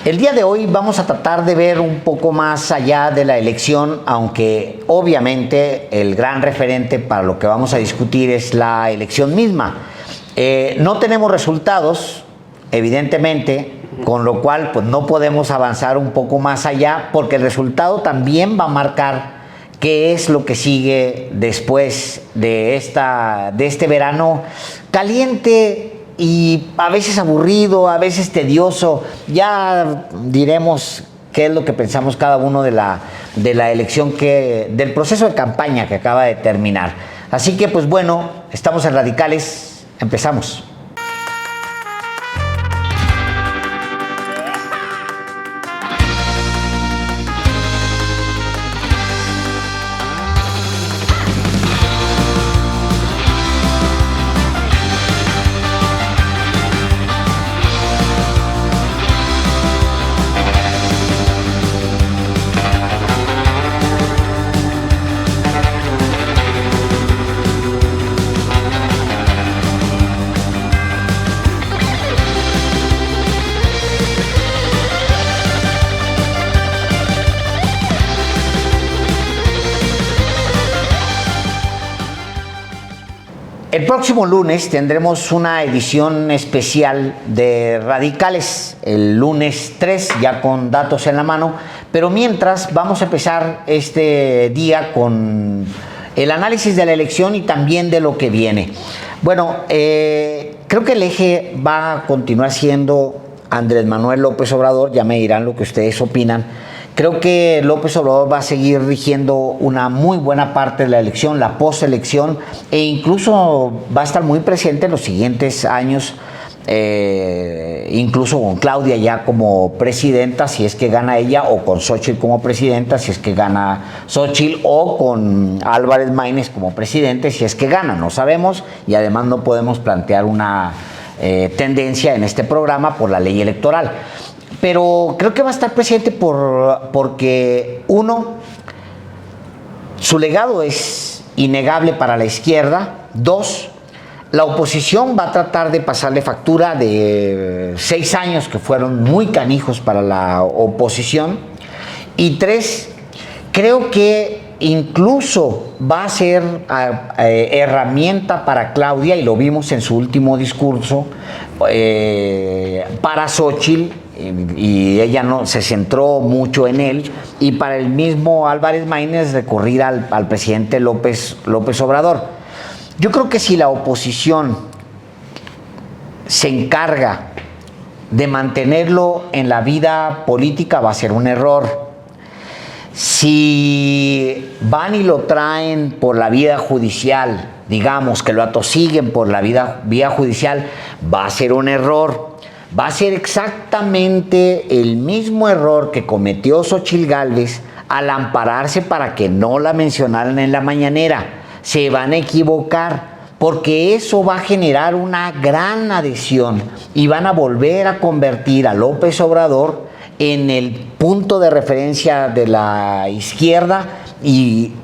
El día de hoy vamos a tratar de ver un poco más allá de la elección, aunque obviamente el gran referente para lo que vamos a discutir es la elección misma. No tenemos resultados, evidentemente, con lo cual pues no podemos avanzar un poco más allá, porque el resultado también va a marcar qué es lo que sigue después de este verano caliente y a veces aburrido, a veces tedioso. Ya diremos qué es lo que pensamos cada uno de la elección, del proceso de campaña que acaba de terminar. Así que pues bueno, estamos en Radicales, empezamos. El próximo lunes tendremos una edición especial de Radicales, el lunes 3, ya con datos en la mano, pero mientras vamos a empezar este día con el análisis de la elección y también de lo que viene. Bueno, creo que el eje va a continuar siendo Andrés Manuel López Obrador, ya me dirán lo que ustedes opinan. Creo que López Obrador va a seguir rigiendo una muy buena parte de la elección, la postelección, e incluso va a estar muy presente en los siguientes años, incluso con Claudia ya como presidenta, si es que gana ella, o con Xóchitl como presidenta, si es que gana Xóchitl, o con Álvarez Maínez como presidente, si es que gana, no sabemos, y además no podemos plantear una tendencia en este programa por la ley electoral. Pero creo que va a estar presente porque, uno, su legado es innegable para la izquierda. Dos, la oposición va a tratar de pasarle factura de 6 años que fueron muy canijos para la oposición. Y tres, creo que incluso va a ser herramienta para Claudia, y lo vimos en su último discurso, para Xóchitl, y ella no se centró mucho en él, y para el mismo Álvarez Maínez recurrir al presidente López Obrador. Yo creo que si la oposición se encarga de mantenerlo en la vida política, va a ser un error. Si van y lo traen por la vía judicial, digamos que lo atosiguen por la vía judicial, va a ser un error. Va a ser exactamente el mismo error que cometió Xóchitl Gálvez al ampararse para que no la mencionaran en la mañanera. Se van a equivocar, porque eso va a generar una gran adhesión y van a volver a convertir a López Obrador en el punto de referencia de la izquierda y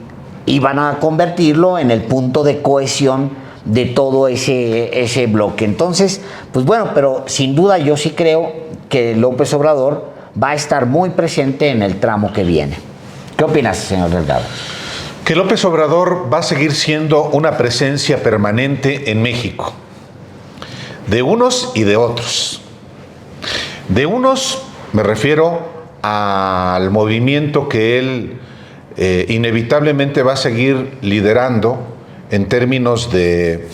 van a convertirlo en el punto de cohesión de todo ese bloque. Entonces, pues bueno, pero sin duda yo sí creo que López Obrador va a estar muy presente en el tramo que viene. ¿Qué opinas, señor Delgado? Que López Obrador va a seguir siendo una presencia permanente en México, de unos y de otros. De unos me refiero al movimiento que él inevitablemente va a seguir liderando en términos de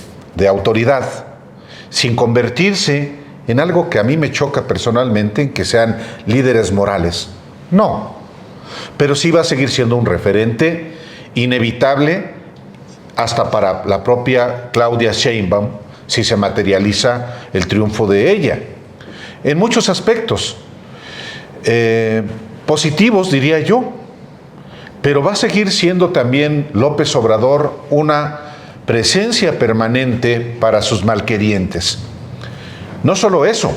autoridad, sin convertirse en algo que a mí me choca personalmente, en que sean líderes morales. No, pero sí va a seguir siendo un referente inevitable hasta para la propia Claudia Sheinbaum, si se materializa el triunfo de ella. En muchos aspectos positivos, diría yo, pero va a seguir siendo también López Obrador una presencia permanente para sus malquerientes. No solo eso,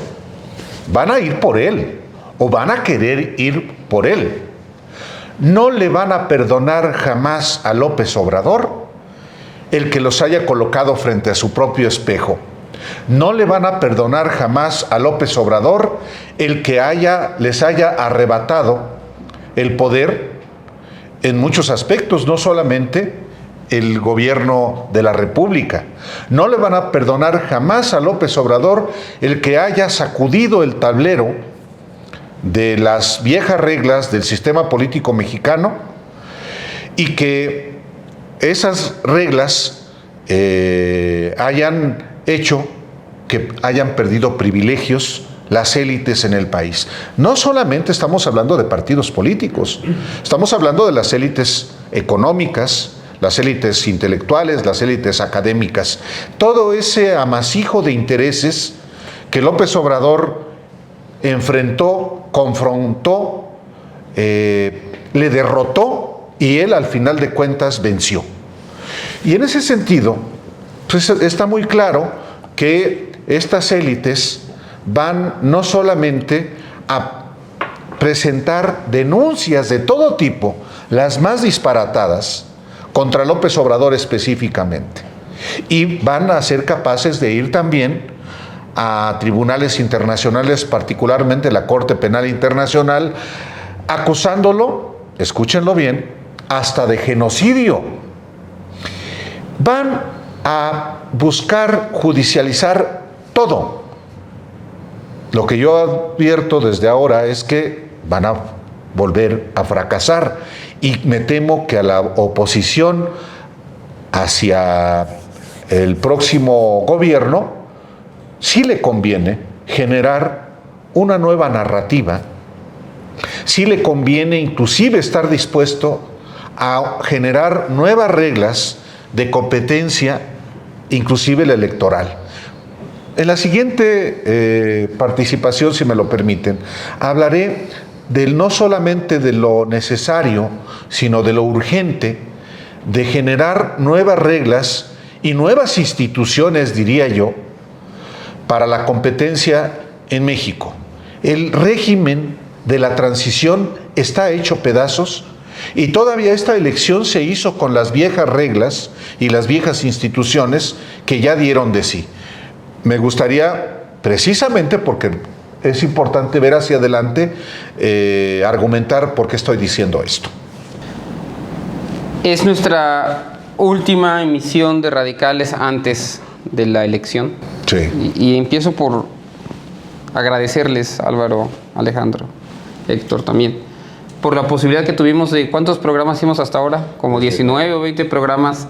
van a ir por él, o van a querer ir por él. No le van a perdonar jamás a López Obrador el que los haya colocado frente a su propio espejo. No le van a perdonar jamás a López Obrador el que les haya arrebatado el poder en muchos aspectos, no solamente el gobierno de la República. No le van a perdonar jamás a López Obrador el que haya sacudido el tablero de las viejas reglas del sistema político mexicano y que esas reglas hayan hecho que hayan perdido privilegios las élites en el país. No solamente estamos hablando de partidos políticos, estamos hablando de las élites económicas, las élites intelectuales, las élites académicas, todo ese amasijo de intereses que López Obrador enfrentó, confrontó, le derrotó y él al final de cuentas venció. Y en ese sentido, pues está muy claro que estas élites van no solamente a presentar denuncias de todo tipo, las más disparatadas, contra López Obrador específicamente, y van a ser capaces de ir también a tribunales internacionales, particularmente la Corte Penal Internacional, acusándolo, escúchenlo bien, hasta de genocidio. Van a buscar judicializar todo. Lo que yo advierto desde ahora es que van a volver a fracasar y me temo que a la oposición hacia el próximo gobierno sí le conviene generar una nueva narrativa, sí le conviene inclusive estar dispuesto a generar nuevas reglas de competencia, inclusive la electoral. En la siguiente participación, si me lo permiten, hablaré no solamente de lo necesario, sino de lo urgente de generar nuevas reglas y nuevas instituciones, diría yo, para la competencia en México. El régimen de la transición está hecho pedazos y todavía esta elección se hizo con las viejas reglas y las viejas instituciones que ya dieron de sí. Me gustaría, precisamente porque es importante ver hacia adelante, argumentar por qué estoy diciendo esto. Es nuestra última emisión de Radicales antes de la elección. Sí. Y empiezo por agradecerles, Álvaro, Alejandro, Héctor también, por la posibilidad que tuvimos de, ¿cuántos programas hicimos hasta ahora? Como 19 o 20 programas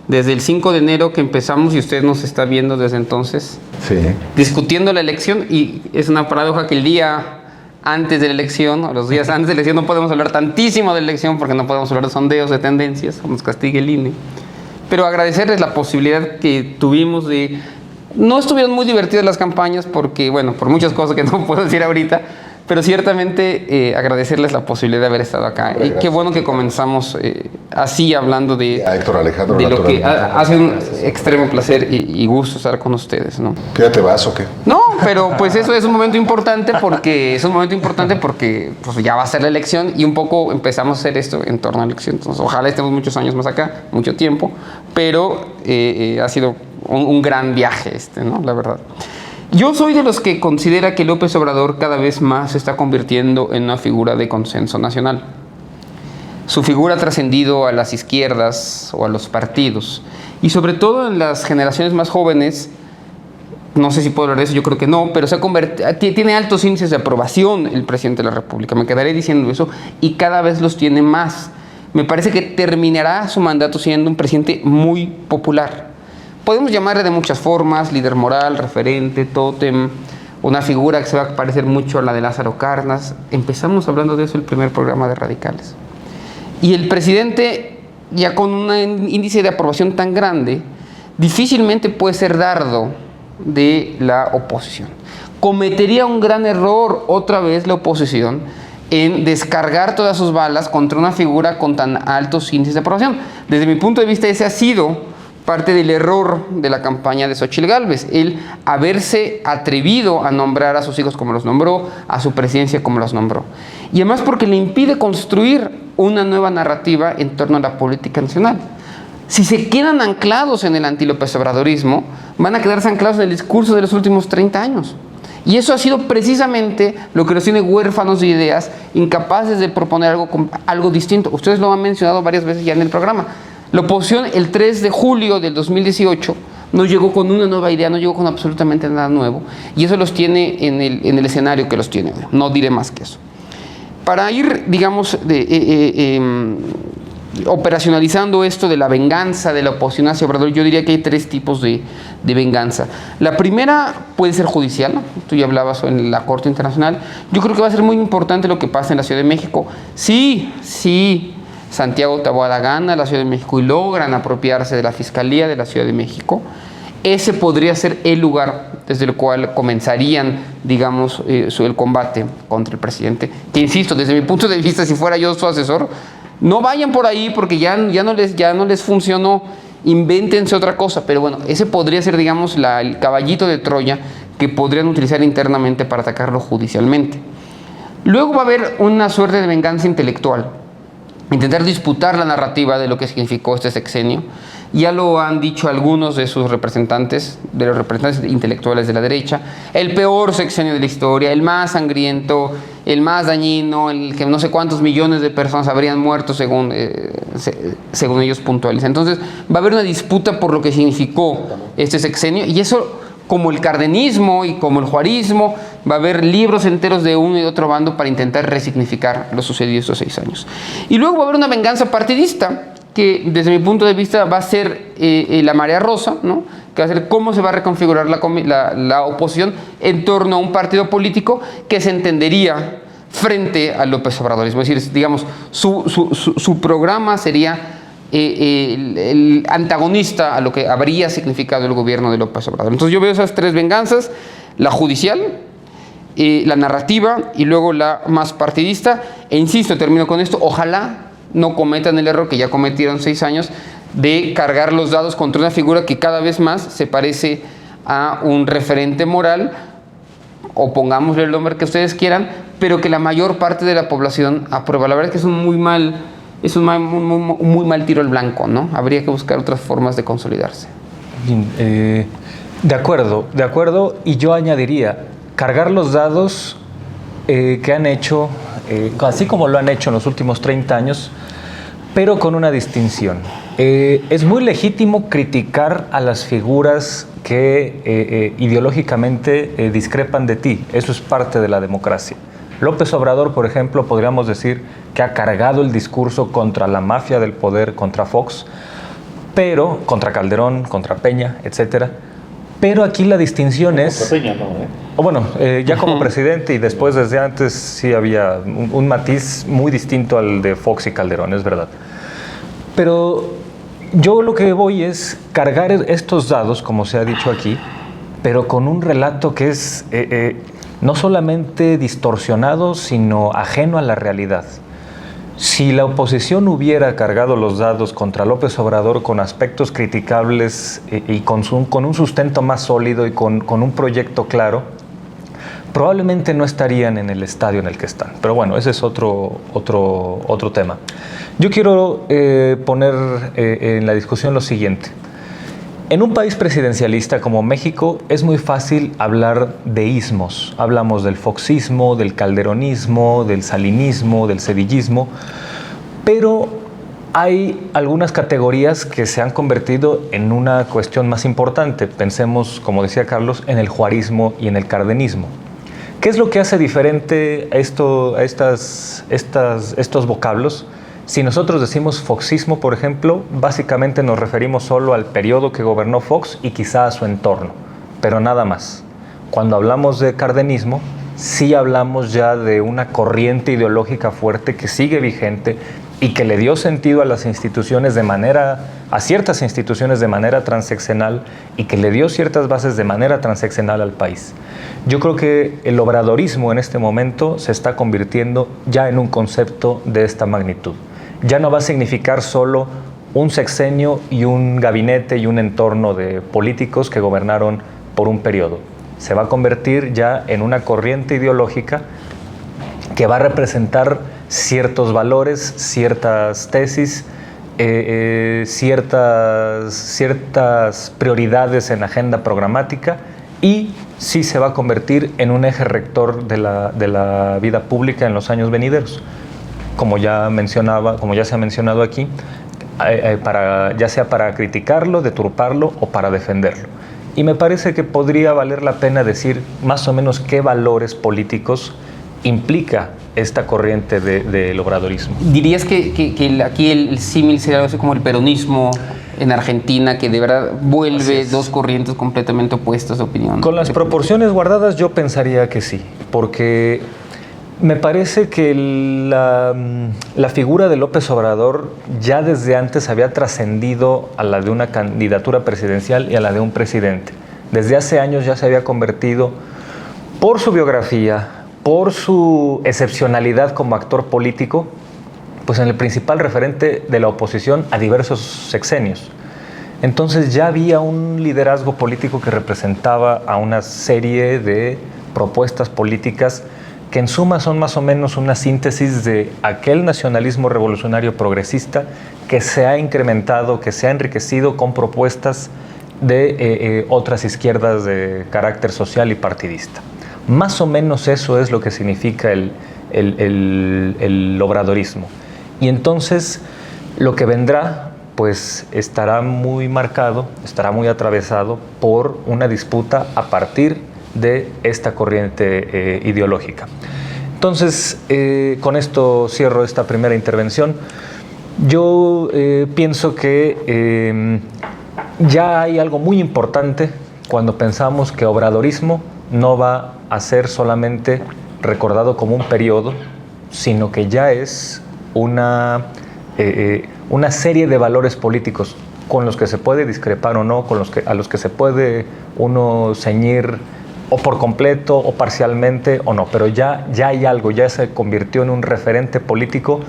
desde el 5 de enero que empezamos y usted nos está viendo desde entonces. Sí. Discutiendo la elección, y es una paradoja que el día antes de la elección, o los días antes de la elección, no podemos hablar tantísimo de la elección porque no podemos hablar de sondeos, de tendencias, nos castigue el INE. Pero agradecerles la posibilidad que tuvimos de... No estuvieron muy divertidas las campañas porque, bueno, por muchas cosas que no puedo decir ahorita, pero ciertamente agradecerles la posibilidad de haber estado acá. Y qué bueno que comenzamos así hablando de Héctor Alejandro, de lo que hace un extremo placer y gusto estar con ustedes, ¿no? ¿Qué te vas o qué? No, pero pues eso es un momento importante porque pues ya va a ser la elección y un poco empezamos a hacer esto en torno a la elección. Entonces, ojalá estemos muchos años más acá, mucho tiempo, pero ha sido un gran viaje ¿no? La verdad. Yo soy de los que considera que López Obrador cada vez más se está convirtiendo en una figura de consenso nacional. Su figura ha trascendido a las izquierdas o a los partidos y sobre todo en las generaciones más jóvenes. No sé si puedo hablar de eso, yo creo que no, pero tiene altos índices de aprobación el presidente de la República. Me quedaré diciendo eso y cada vez los tiene más. Me parece que terminará su mandato siendo un presidente muy popular. Podemos llamarle de muchas formas, líder moral, referente, tótem, una figura que se va a parecer mucho a la de Lázaro Cárdenas. Empezamos hablando de eso el primer programa de Radicales. Y el presidente, ya con un índice de aprobación tan grande, difícilmente puede ser dardo de la oposición. Cometería un gran error otra vez la oposición en descargar todas sus balas contra una figura con tan altos índices de aprobación. Desde mi punto de vista, ese ha sido parte del error de la campaña de Xóchitl Gálvez, el haberse atrevido a nombrar a sus hijos como los nombró, a su presidencia como los nombró. Y además porque le impide construir una nueva narrativa en torno a la política nacional. si se quedan anclados en el anti-López Obradorismo, van a quedarse anclados en el discurso de los últimos 30 años. Y eso ha sido precisamente lo que los tiene huérfanos de ideas, incapaces de proponer algo distinto. Ustedes lo han mencionado varias veces ya en el programa. La oposición el 3 de julio del 2018 no llegó con una nueva idea, no llegó con absolutamente nada nuevo. Y eso los tiene en el escenario que los tiene. No diré más que eso. Para ir, digamos, operacionalizando esto de la venganza de la oposición hacia Obrador, yo diría que hay 3 tipos de venganza. La primera puede ser judicial, ¿no? Tú ya hablabas en la Corte Internacional. Yo creo que va a ser muy importante lo que pasa en la Ciudad de México. Sí, Santiago Taboada gana la Ciudad de México y logran apropiarse de la Fiscalía de la Ciudad de México. Ese podría ser el lugar desde el cual comenzarían, digamos, el combate contra el presidente. Que insisto, desde mi punto de vista, si fuera yo su asesor, no vayan por ahí porque ya no les funcionó, invéntense otra cosa. Pero bueno, ese podría ser, digamos, el caballito de Troya que podrían utilizar internamente para atacarlo judicialmente. Luego va a haber una suerte de venganza intelectual, intentar disputar la narrativa de lo que significó este sexenio. Ya lo han dicho algunos de sus representantes, de los representantes intelectuales de la derecha, el peor sexenio de la historia, el más sangriento, el más dañino, el que no sé cuántos millones de personas habrían muerto según ellos puntuales. Entonces va a haber una disputa por lo que significó este sexenio, y eso, como el cardenismo y como el juarismo, va a haber libros enteros de uno y de otro bando para intentar resignificar lo sucedido estos 6 años. Y luego va a haber una venganza partidista, que desde mi punto de vista va a ser la marea rosa, ¿no? Que va a ser cómo se va a reconfigurar la oposición en torno a un partido político que se entendería frente al López Obradorismo. Es decir, digamos, su programa sería el antagonista a lo que habría significado el gobierno de López Obrador. Entonces yo veo esas 3 venganzas: la judicial, la narrativa y luego la más partidista. E insisto, termino con esto, ojalá no cometan el error que ya cometieron 6 años de cargar los dados contra una figura que cada vez más se parece a un referente moral, o pongámosle el nombre que ustedes quieran, pero que la mayor parte de la población aprueba. La verdad es que es un muy mal tiro al blanco, ¿no? Habría que buscar otras formas de consolidarse. De acuerdo, y yo añadiría, cargar los dados que han hecho, así como lo han hecho en los últimos 30 años, pero con una distinción. Es muy legítimo criticar a las figuras que ideológicamente discrepan de ti. Eso es parte de la democracia. López Obrador, por ejemplo, podríamos decir que ha cargado el discurso contra la mafia del poder, contra Fox, pero contra Calderón, contra Peña, etcétera. Pero aquí la distinción es... Contra Peña no, O bueno, ya como presidente, y después desde antes sí había un matiz muy distinto al de Fox y Calderón, es verdad. Pero yo lo que voy es cargar estos dados, como se ha dicho aquí, pero con un relato que es no solamente distorsionado, sino ajeno a la realidad. Si la oposición hubiera cargado los dados contra López Obrador con aspectos criticables y con un sustento más sólido y con un proyecto claro, probablemente no estarían en el estadio en el que están. Pero bueno, ese es otro tema. Yo quiero poner en la discusión lo siguiente. En un país presidencialista como México es muy fácil hablar de ismos. Hablamos del foxismo, del calderonismo, del salinismo, del cedillismo, pero hay algunas categorías que se han convertido en una cuestión más importante. Pensemos, como decía Carlos, en el juarismo y en el cardenismo. ¿Qué es lo que hace diferente a estos vocablos? Si nosotros decimos foxismo, por ejemplo, básicamente nos referimos solo al periodo que gobernó Fox y quizá a su entorno, pero nada más. Cuando hablamos de cardenismo, sí hablamos ya de una corriente ideológica fuerte que sigue vigente y que le dio sentido a las instituciones a ciertas instituciones de manera transeccional y que le dio ciertas bases de manera transeccional al país. Yo creo que el obradorismo en este momento se está convirtiendo ya en un concepto de esta magnitud. Ya no va a significar solo un sexenio y un gabinete y un entorno de políticos que gobernaron por un periodo. Se va a convertir ya en una corriente ideológica que va a representar ciertos valores, ciertas tesis ciertas prioridades en agenda programática y sí se va a convertir en un eje rector de la vida pública en los años venideros, como ya se ha mencionado aquí, ya sea para criticarlo, deturparlo o para defenderlo. Y me parece que podría valer la pena decir más o menos qué valores políticos implica esta corriente del obradorismo. ¿Dirías que aquí el símil sería algo así como el peronismo en Argentina, que de verdad vuelve dos corrientes completamente opuestas de opinión? Con las proporciones guardadas yo pensaría que sí, porque me parece que la figura de López Obrador ya desde antes había trascendido a la de una candidatura presidencial y a la de un presidente. Desde hace años ya se había convertido, por su biografía, por su excepcionalidad como actor político, pues en el principal referente de la oposición a diversos sexenios. Entonces ya había un liderazgo político que representaba a una serie de propuestas políticas que en suma son más o menos una síntesis de aquel nacionalismo revolucionario progresista que se ha incrementado, que se ha enriquecido con propuestas de otras izquierdas de carácter social y partidista. Más o menos eso es lo que significa el obradorismo. Y entonces lo que vendrá pues estará muy marcado, estará muy atravesado por una disputa a partir de esta corriente ideológica. Entonces, con esto cierro esta primera intervención. Yo pienso que ya hay algo muy importante cuando pensamos que obradorismo no va a ser solamente recordado como un periodo, sino que ya es una serie de valores políticos con los que se puede discrepar o no, a los que se puede uno ceñir o por completo o parcialmente o no, pero ya hay algo, ya se convirtió en un referente político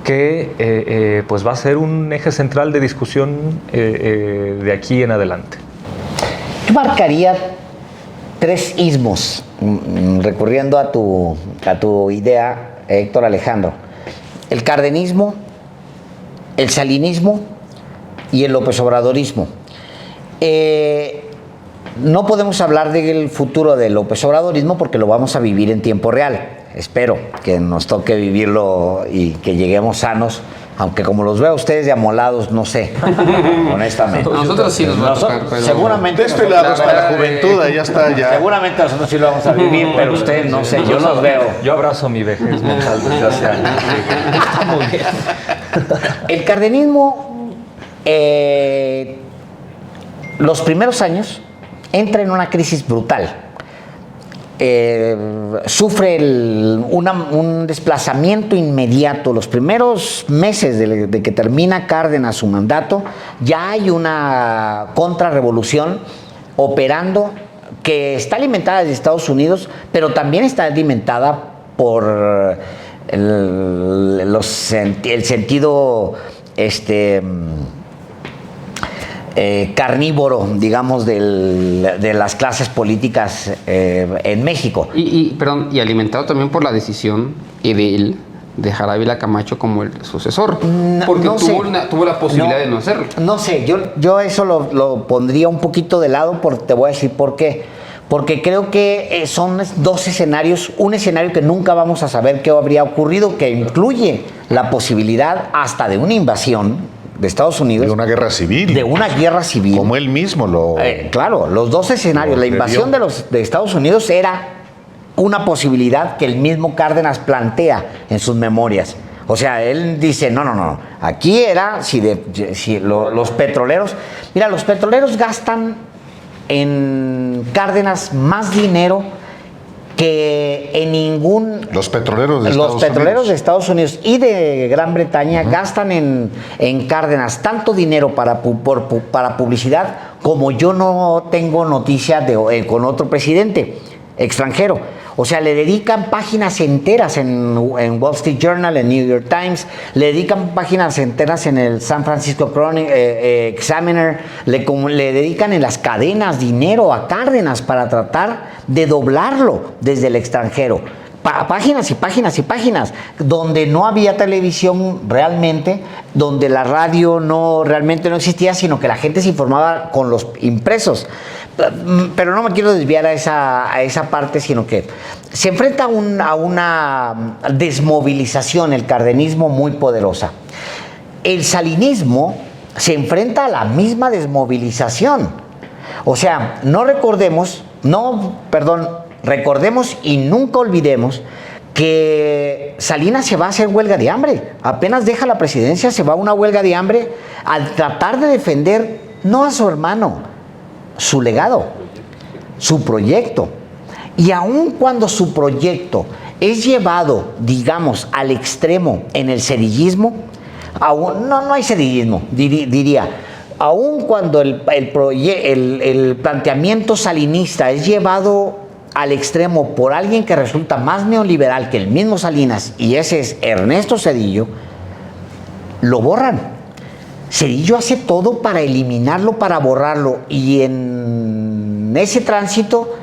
que pues va a ser un eje central de discusión de aquí en adelante. Yo marcaría 3 ismos, recurriendo a tu idea, Héctor Alejandro: el cardenismo, el salinismo y el López Obradorismo. No podemos hablar del futuro del López Obradorismo porque lo vamos a vivir en tiempo real. Espero que nos toque vivirlo y que lleguemos sanos, aunque como los veo a ustedes de amolados, no sé, honestamente. Nosotros sí nos va a tocar, pero... Seguramente despelados para la juventud, ya está, ya. Seguramente nosotros sí lo vamos a vivir, pero ustedes no sé, yo los veo. Yo abrazo mi vejez mental desde hace años. Está muy bien. El cardenismo, los primeros años, entra en una crisis brutal. Sufre un desplazamiento inmediato. Los primeros meses de que termina Cárdenas su mandato, ya hay una contrarrevolución operando que está alimentada desde Estados Unidos, pero también está alimentada por el sentido carnívoro, digamos, de las clases políticas en México. Y alimentado también por la decisión de él dejar a Ávila Camacho como el sucesor, porque no tuvo la posibilidad de no hacerlo. No sé, yo eso lo pondría un poquito de lado, porque te voy a decir por qué. Porque creo que son 2 escenarios, un escenario que nunca vamos a saber qué habría ocurrido, que incluye la posibilidad hasta de una invasión de Estados Unidos. De una guerra civil. De una guerra civil. Como él mismo lo... claro, los 2 escenarios. La invasión de Estados Unidos era una posibilidad que el mismo Cárdenas plantea en sus memorias. O sea, él dice, no. Aquí era, los petroleros... Mira, los petroleros gastan en Cárdenas más dinero que en ningún... Los petroleros de Estados Unidos y de Gran Bretaña gastan en Cárdenas tanto dinero para publicidad como yo no tengo noticia con otro presidente extranjero. O sea, le dedican páginas enteras en Wall Street Journal, en New York Times, le dedican páginas enteras en el San Francisco Examiner, le dedican en las cadenas dinero a Cárdenas para tratar de doblarlo desde el extranjero, páginas y páginas y páginas, donde no había televisión realmente, donde la radio realmente no existía, sino que la gente se informaba con los impresos. Pero no me quiero desviar a esa parte, sino que se enfrenta a una desmovilización, el cardenismo, muy poderosa. El salinismo se enfrenta a la misma desmovilización. O sea, recordemos y nunca olvidemos que Salinas se va a hacer huelga de hambre. Apenas deja la presidencia, se va a una huelga de hambre al tratar de defender no a su hermano, su legado, su proyecto. Y aun cuando su proyecto es llevado, digamos, al extremo en el sedillismo, no hay sedillismo, diría, aun cuando el planteamiento salinista es llevado al extremo por alguien que resulta más neoliberal que el mismo Salinas, y ese es Ernesto Zedillo, lo borran. Zedillo hace todo para eliminarlo, para borrarlo, y en ese tránsito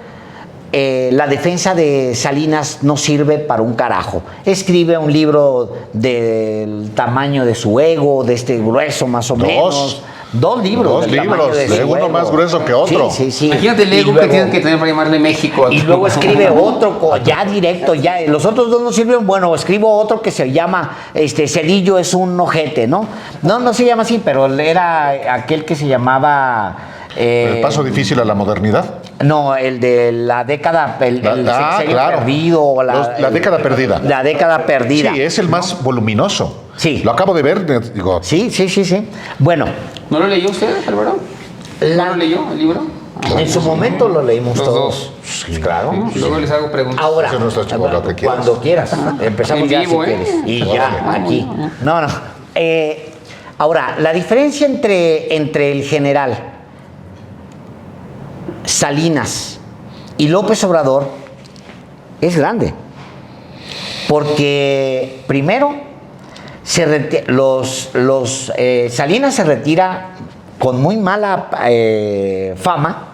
la defensa de Salinas no sirve para un carajo. Escribe un libro del tamaño de su ego, de este grueso más o menos. Dos libros. De uno más grueso que otro. Sí. Imagínate el ego que tienen que tener para llamarle México. Y luego escribe otro, ya directo, ya. Los otros dos no sirven. Bueno, escribo otro que se llama Zedillo es un ojete, ¿no? No se llama así, pero era aquel que se llamaba... ¿El paso difícil a la modernidad? No, el de la década, claro. Perdido. La década perdida. La década perdida. Sí, es el más voluminoso. Sí. Lo acabo de ver, digo. Sí. Bueno. ¿No lo leyó usted, Álvaro? ¿No lo leyó el libro? En su momento lo leímos Los todos. dos. Sí, claro. Sí, luego les hago preguntas. Ahora, Ese no está chico, lo que quieras. cuando quieras. Empezamos En ya vivo, si quieres. Y Órale. ya, aquí. No. Ahora, la diferencia entre el general Salinas y López Obrador es grande. Porque primero Salinas se retira con muy mala fama.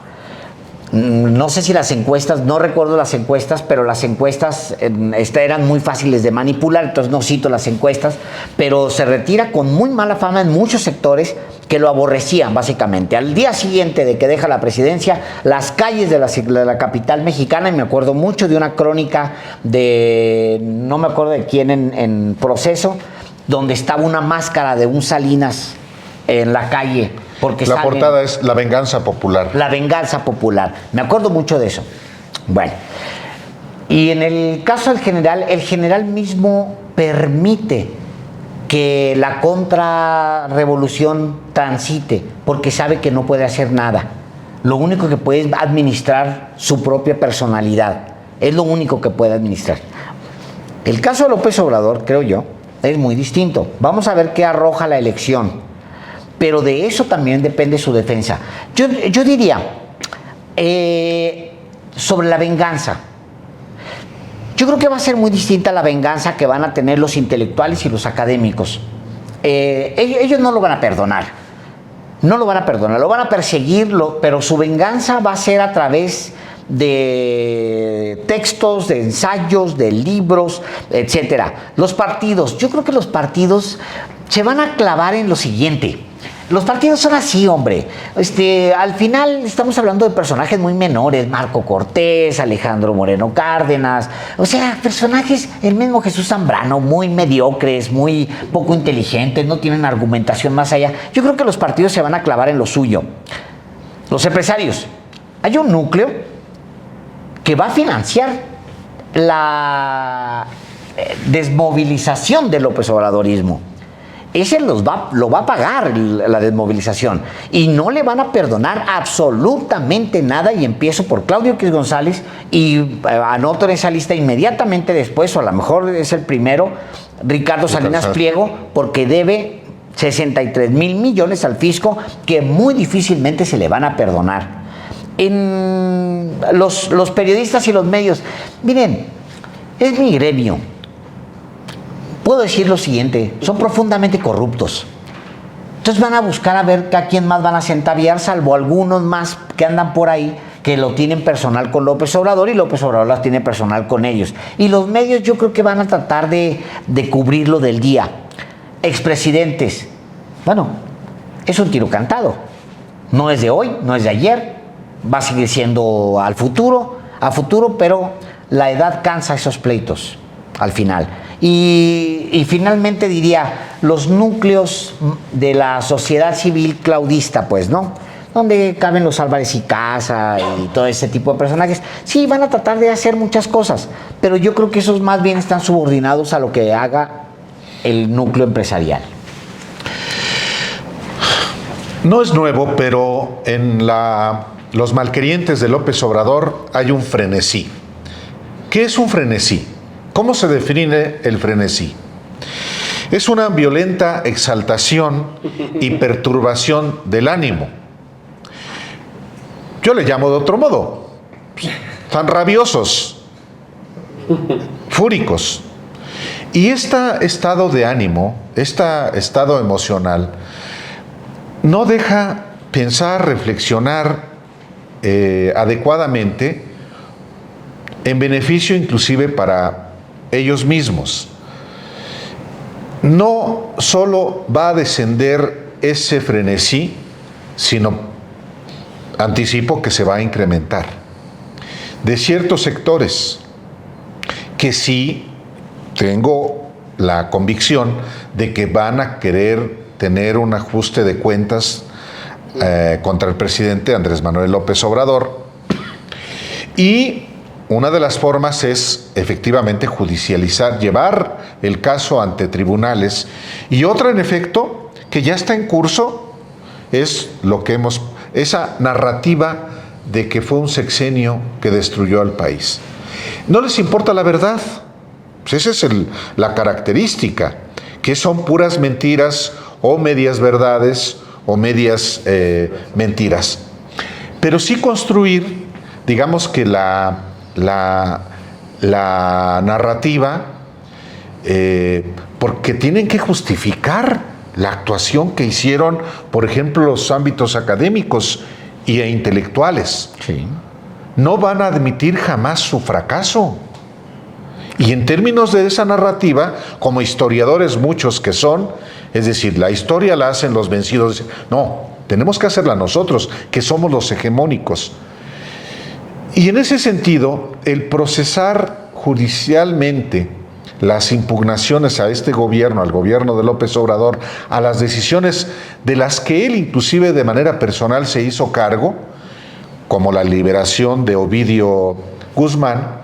No sé si las encuestas, no recuerdo las encuestas, pero las encuestas eran muy fáciles de manipular, entonces no cito las encuestas, pero se retira con muy mala fama en muchos sectores que lo aborrecían básicamente. Al día siguiente de que deja la presidencia, las calles de la capital mexicana, y me acuerdo mucho de una crónica de, no me acuerdo de quién en Proceso, donde estaba una máscara de un Salinas en la calle. Porque la portada es La Venganza Popular. La Venganza Popular. Me acuerdo mucho de eso. Bueno, y en el caso del general, el general mismo permite que la contrarrevolución transite, porque sabe que no puede hacer nada. Lo único que puede es administrar su propia personalidad. Es lo único que puede administrar. El caso de López Obrador, creo yo, es muy distinto. Vamos a ver qué arroja la elección. Pero de eso también depende su defensa. Yo diría, sobre la venganza, yo creo que va a ser muy distinta la venganza que van a tener los intelectuales y los académicos. Ellos no lo van a perdonar. No lo van a perdonar, lo van a perseguir, pero su venganza va a ser a través de textos, de ensayos, de libros, etcétera. Los partidos, yo creo que los partidos se van a clavar en lo siguiente. Los partidos son así, hombre. Al final estamos hablando de personajes muy menores, Marco Cortés, Alejandro Moreno Cárdenas, o sea, personajes, el mismo Jesús Zambrano, muy mediocres, muy poco inteligentes, no tienen argumentación más allá. Yo creo que los partidos se van a clavar en lo suyo. Los empresarios, hay un núcleo que va a financiar la desmovilización del López Obradorismo. Ese lo va a pagar la desmovilización y no le van a perdonar absolutamente nada. Y empiezo por Claudio X González y anoto en esa lista inmediatamente después, o a lo mejor es el primero, Ricardo Salinas Pliego, porque debe 63,000 millones al fisco que muy difícilmente se le van a perdonar. En los periodistas y los medios, miren, es mi gremio. Puedo decir lo siguiente, son profundamente corruptos. Entonces van a buscar a ver a quién más van a centaviar, salvo algunos más que andan por ahí, que lo tienen personal con López Obrador y López Obrador las tiene personal con ellos. Y los medios yo creo que van a tratar de cubrirlo del día. Expresidentes, bueno, es un tiro cantado. No es de hoy, no es de ayer, va a seguir siendo a futuro, pero la edad cansa esos pleitos al final. Y finalmente diría, los núcleos de la sociedad civil claudista, pues, ¿no? Donde caben los Álvarez y Casa y todo ese tipo de personajes, sí, van a tratar de hacer muchas cosas, pero yo creo que esos más bien están subordinados a lo que haga el núcleo empresarial. No es nuevo, pero en los malquerientes de López Obrador hay un frenesí. ¿Qué es un frenesí? ¿Cómo se define el frenesí? Es una violenta exaltación y perturbación del ánimo. Yo le llamo de otro modo. Están rabiosos, fúricos. Y este estado de ánimo, este estado emocional, no deja pensar, reflexionar adecuadamente en beneficio inclusive para ellos mismos. No solo va a descender ese frenesí, sino anticipo que se va a incrementar. De ciertos sectores que sí tengo la convicción de que van a querer tener un ajuste de cuentas contra el presidente Andrés Manuel López Obrador, y una de las formas es efectivamente judicializar, llevar el caso ante tribunales, y otra en efecto que ya está en curso es esa narrativa de que fue un sexenio que destruyó al país. No les importa la verdad, pues esa es la característica, que son puras mentiras o medias verdades o medias mentiras. Pero sí construir, digamos que la narrativa, porque tienen que justificar la actuación que hicieron, por ejemplo, los ámbitos académicos e intelectuales. Sí. No van a admitir jamás su fracaso. Y en términos de esa narrativa, como historiadores muchos que son, es decir, la historia la hacen los vencidos. No, tenemos que hacerla nosotros, que somos los hegemónicos. Y en ese sentido, el procesar judicialmente las impugnaciones a este gobierno, al gobierno de López Obrador, a las decisiones de las que él inclusive de manera personal se hizo cargo, como la liberación de Ovidio Guzmán,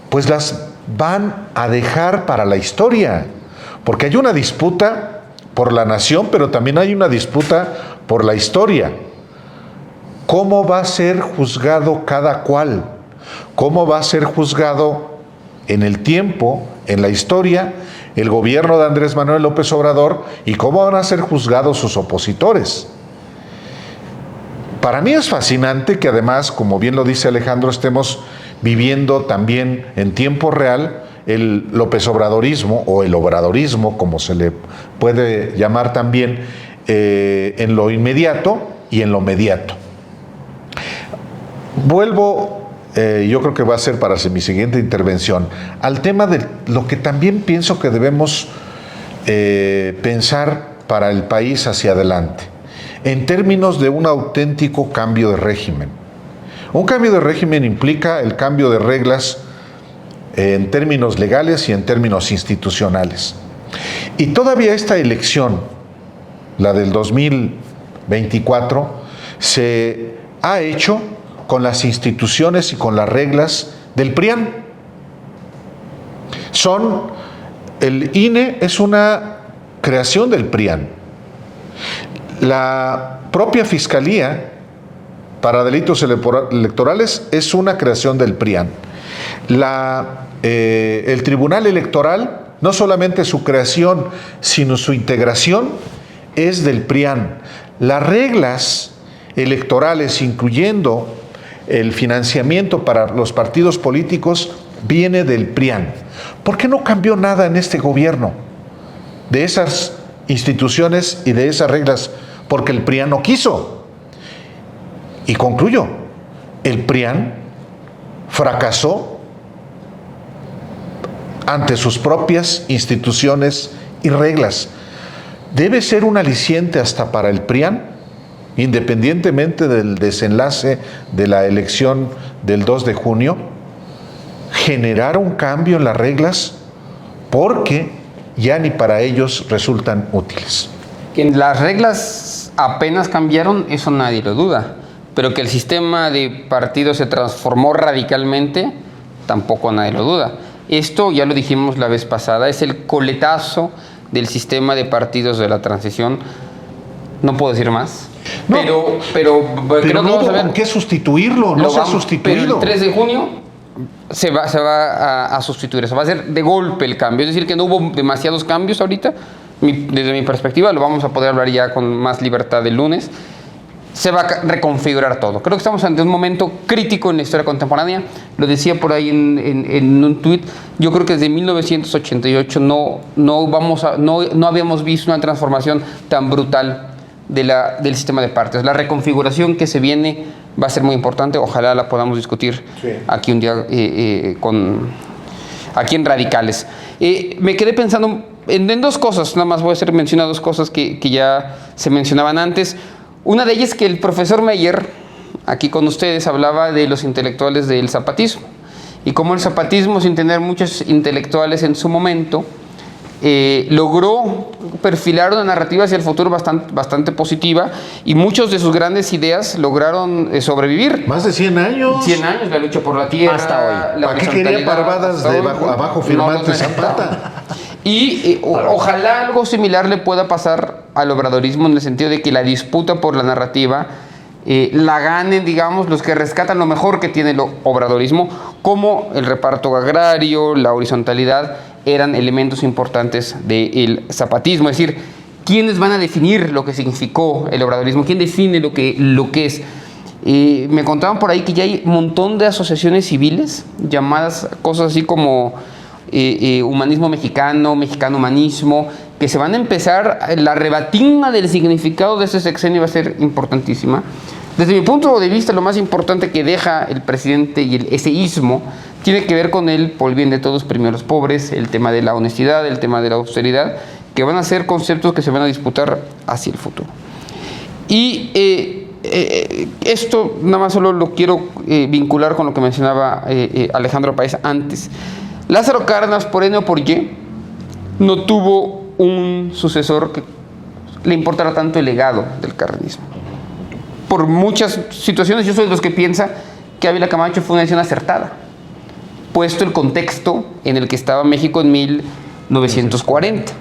pues las van a dejar para la historia, porque hay una disputa por la nación, pero también hay una disputa por la historia. ¿Cómo va a ser juzgado cada cual? ¿Cómo va a ser juzgado en el tiempo, en la historia, el gobierno de Andrés Manuel López Obrador, y cómo van a ser juzgados sus opositores? Para mí es fascinante que además, como bien lo dice Alejandro, estemos viviendo también en tiempo real el López Obradorismo, o el obradorismo, como se le puede llamar también, en lo inmediato y en lo mediato. Vuelvo, yo creo que va a ser para mi siguiente intervención, al tema de lo que también pienso que debemos pensar para el país hacia adelante, en términos de un auténtico cambio de régimen. Un cambio de régimen implica el cambio de reglas en términos legales y en términos institucionales. Y todavía esta elección, la del 2024, se ha hecho con las instituciones y con las reglas del PRIAN. El INE es una creación del PRIAN. La propia Fiscalía para Delitos Electorales es una creación del PRIAN. El Tribunal Electoral, no solamente su creación, sino su integración, es del PRIAN. Las reglas electorales, incluyendo el financiamiento para los partidos políticos, viene del PRIAN. ¿Por qué no cambió nada en este gobierno de esas instituciones y de esas reglas? Porque el PRIAN no quiso. Y concluyo, el PRIAN fracasó ante sus propias instituciones y reglas. Debe ser un aliciente hasta para el PRIAN, independientemente del desenlace de la elección del 2 de junio, generar un cambio en las reglas porque ya ni para ellos resultan útiles. Que las reglas apenas cambiaron, eso nadie lo duda, pero que el sistema de partidos se transformó radicalmente, tampoco nadie lo duda. Esto, ya lo dijimos la vez pasada, es el coletazo del sistema de partidos de la transición. No puedo decir más. No, pero creo que no vamos a hubo ver. con qué sustituirlo, no se ha sustituido. Pero el 3 de junio se va a sustituir eso. Va a ser de golpe el cambio. Es decir, que no hubo demasiados cambios ahorita. Desde mi perspectiva, lo vamos a poder hablar ya con más libertad el lunes. Se va a reconfigurar todo. Creo que estamos ante un momento crítico en la historia contemporánea. Lo decía por ahí en un tuit. Yo creo que desde 1988 no habíamos visto una transformación tan brutal del sistema de partidos. La reconfiguración que se viene va a ser muy importante. Ojalá la podamos discutir aquí un día aquí en Radicales. Me quedé pensando en dos cosas. Nada más voy a mencionar dos cosas que ya se mencionaban antes. Una de ellas es que el profesor Meyer, aquí con ustedes, hablaba de los intelectuales del zapatismo y cómo el zapatismo, sin tener muchos intelectuales en su momento, logró perfilar una narrativa hacia el futuro bastante positiva y muchas de sus grandes ideas lograron sobrevivir. Más de 100 años. 100 años, la lucha por la tierra. Hasta hoy. ¿Para qué quería parvadas de abajo firmante Zapata? Y ojalá algo similar le pueda pasar al obradorismo en el sentido de que la disputa por la narrativa la ganen, digamos, los que rescatan lo mejor que tiene el obradorismo, como el reparto agrario, la horizontalidad, eran elementos importantes del zapatismo. Es decir, ¿quiénes van a definir lo que significó el obradorismo? ¿Quién define lo que es? Me contaban por ahí que ya hay un montón de asociaciones civiles llamadas cosas así como humanismo mexicano, mexicano humanismo, que se van a empezar. La rebatina del significado de ese sexenio va a ser importantísima. Desde mi punto de vista, lo más importante que deja el presidente y el eseísmo tiene que ver con el por el bien de todos, primero los pobres, el tema de la honestidad, el tema de la austeridad, que van a ser conceptos que se van a disputar hacia el futuro. Y esto nada más solo lo quiero vincular con lo que mencionaba Alejandro Páez antes. Lázaro Cárdenas, por N o por Y, no tuvo un sucesor que le importara tanto el legado del cardenismo. Por muchas situaciones, yo soy de los que piensa que Ávila Camacho fue una decisión acertada, puesto el contexto en el que estaba México en 1940,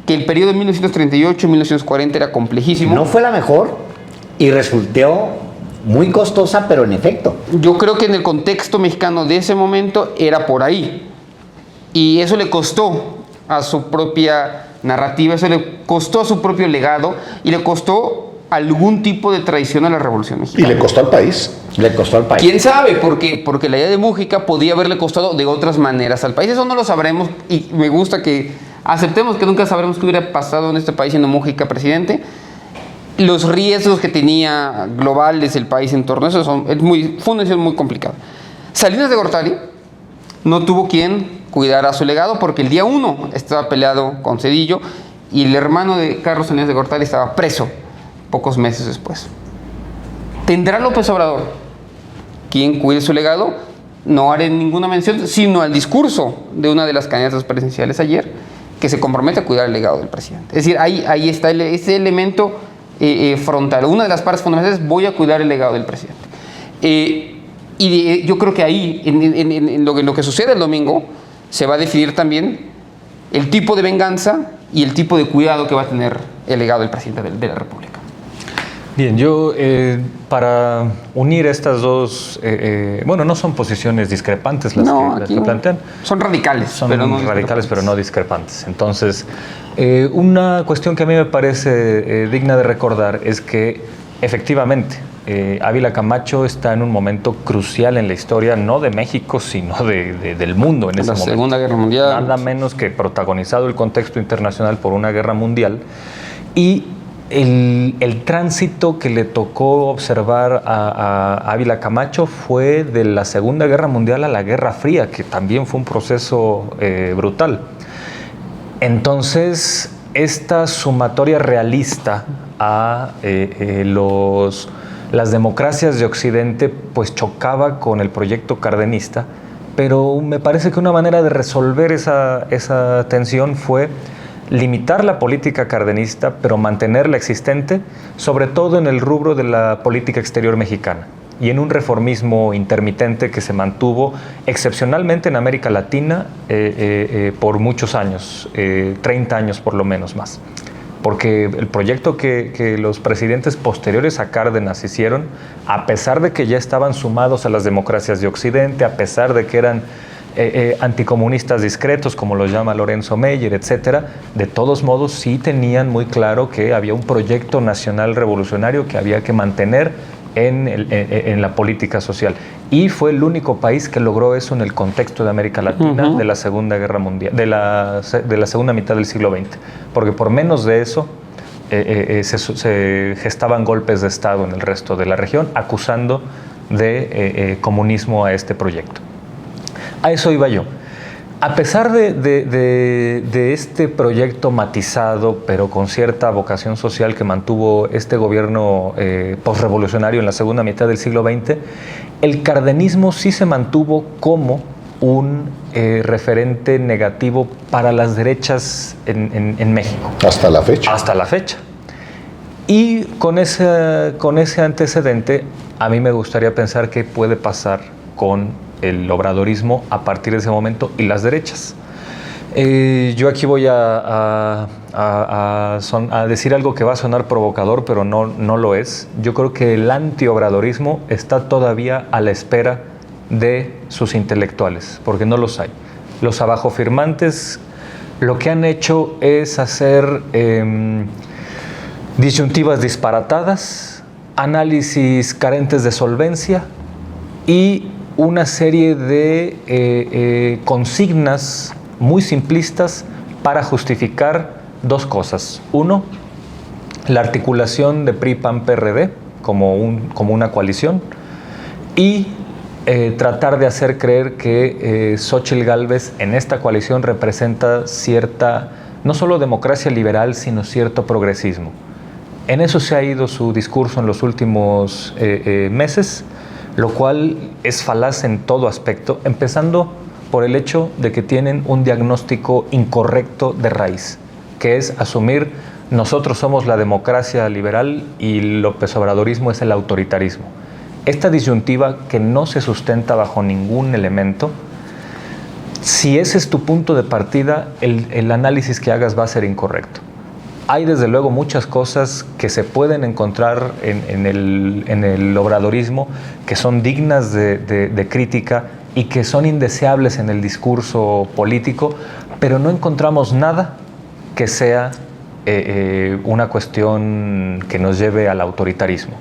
que el periodo de 1938-1940 era complejísimo. No fue la mejor y resultó muy costosa, pero en efecto. Yo creo que en el contexto mexicano de ese momento era por ahí. Y eso le costó a su propia narrativa, eso le costó a su propio legado y le costó algún tipo de traición a la Revolución Mexicana. Y le costó al país. Le costó al país. ¿Quién sabe? Porque la idea de Mújica podía haberle costado de otras maneras al país. Eso no lo sabremos y me gusta que aceptemos que nunca sabremos qué hubiera pasado en este país siendo Mújica presidente. Los riesgos que tenía globales el país en torno a eso fue una decisión muy complicada. Salinas de Gortari no tuvo quien cuidara su legado porque el día 1 estaba peleado con Zedillo y el hermano de Carlos Salinas de Gortari estaba preso pocos meses después. ¿Tendrá López Obrador quien cuide su legado? No haré ninguna mención, sino al discurso de una de las candidatas presidenciales ayer, que se compromete a cuidar el legado del presidente. Es decir, ahí está ese elemento frontal. Una de las partes fundamentales es: voy a cuidar el legado del presidente. Yo creo que ahí, en lo que sucede el domingo, se va a definir también el tipo de venganza y el tipo de cuidado que va a tener el legado del presidente de la República. Bien, yo para unir estas dos, bueno, no son posiciones discrepantes las que plantean. Son radicales. Son radicales, pero no discrepantes. Entonces, una cuestión que a mí me parece digna de recordar es que efectivamente Ávila Camacho está en un momento crucial en la historia, no de México, sino del mundo en ese momento. La Segunda Guerra Mundial. Nada menos que protagonizado el contexto internacional por una guerra mundial. Y el tránsito que le tocó observar a Ávila Camacho fue de la Segunda Guerra Mundial a la Guerra Fría, que también fue un proceso brutal. Entonces, esta sumatoria realista a las democracias de Occidente pues chocaba con el proyecto cardenista, pero me parece que una manera de resolver esa tensión fue limitar la política cardenista, pero mantenerla existente, sobre todo en el rubro de la política exterior mexicana y en un reformismo intermitente que se mantuvo excepcionalmente en América Latina por muchos años, 30 años por lo menos más. Porque el proyecto que los presidentes posteriores a Cárdenas hicieron, a pesar de que ya estaban sumados a las democracias de Occidente, a pesar de que eran anticomunistas discretos, como los llama Lorenzo Meyer, etcétera, de todos modos sí tenían muy claro que había un proyecto nacional revolucionario que había que mantener en la política social. Y fue el único país que logró eso en el contexto de América Latina de la Segunda Guerra Mundial, de la segunda mitad del siglo XX, porque por menos de eso se gestaban golpes de Estado en el resto de la región, acusando de comunismo a este proyecto. A eso iba yo. A pesar de este proyecto matizado, pero con cierta vocación social que mantuvo este gobierno posrevolucionario en la segunda mitad del siglo XX, el cardenismo sí se mantuvo como un referente negativo para las derechas en México. Hasta la fecha. Hasta la fecha. Y con ese antecedente, a mí me gustaría pensar qué puede pasar con el obradorismo a partir de ese momento y las derechas. Yo aquí voy a decir algo que va a sonar provocador, pero no lo es. Yo creo que el antiobradorismo está todavía a la espera de sus intelectuales, porque no los hay. Los abajofirmantes lo que han hecho es hacer disyuntivas disparatadas, análisis carentes de solvencia y una serie de consignas muy simplistas para justificar dos cosas. Uno, la articulación de PRI, PAN, PRD como una coalición y tratar de hacer creer que Xóchitl Gálvez en esta coalición representa cierta, no solo democracia liberal, sino cierto progresismo. En eso se ha ido su discurso en los últimos meses, lo cual es falaz en todo aspecto, empezando por el hecho de que tienen un diagnóstico incorrecto de raíz, que es asumir nosotros somos la democracia liberal y López Obradorismo es el autoritarismo. Esta disyuntiva que no se sustenta bajo ningún elemento, si ese es tu punto de partida, el análisis que hagas va a ser incorrecto. Hay desde luego muchas cosas que se pueden encontrar en el obradorismo que son dignas de crítica y que son indeseables en el discurso político, pero no encontramos nada que sea una cuestión que nos lleve al autoritarismo.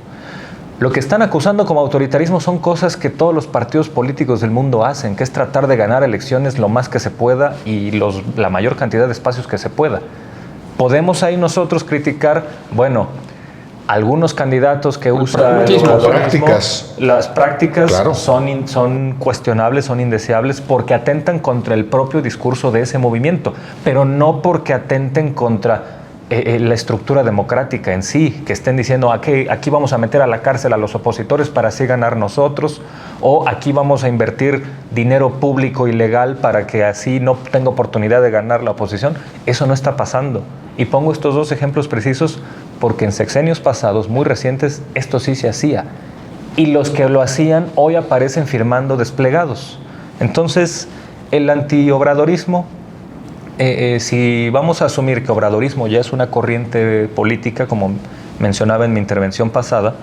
Lo que están acusando como autoritarismo son cosas que todos los partidos políticos del mundo hacen, que es tratar de ganar elecciones lo más que se pueda y la mayor cantidad de espacios que se pueda. Podemos ahí nosotros criticar, bueno, algunos candidatos que usan las prácticas claro. son cuestionables, son indeseables porque atentan contra el propio discurso de ese movimiento, pero no porque atenten contra la estructura democrática en sí, que estén diciendo aquí vamos a meter a la cárcel a los opositores para así ganar nosotros, o aquí vamos a invertir dinero público ilegal para que así no tenga oportunidad de ganar la oposición. Eso no está pasando. Y pongo estos dos ejemplos precisos porque en sexenios pasados, muy recientes, esto sí se hacía. Y los que lo hacían hoy aparecen firmando desplegados. Entonces, el antiobradorismo, si vamos a asumir que obradorismo ya es una corriente política, como mencionaba en mi intervención pasada,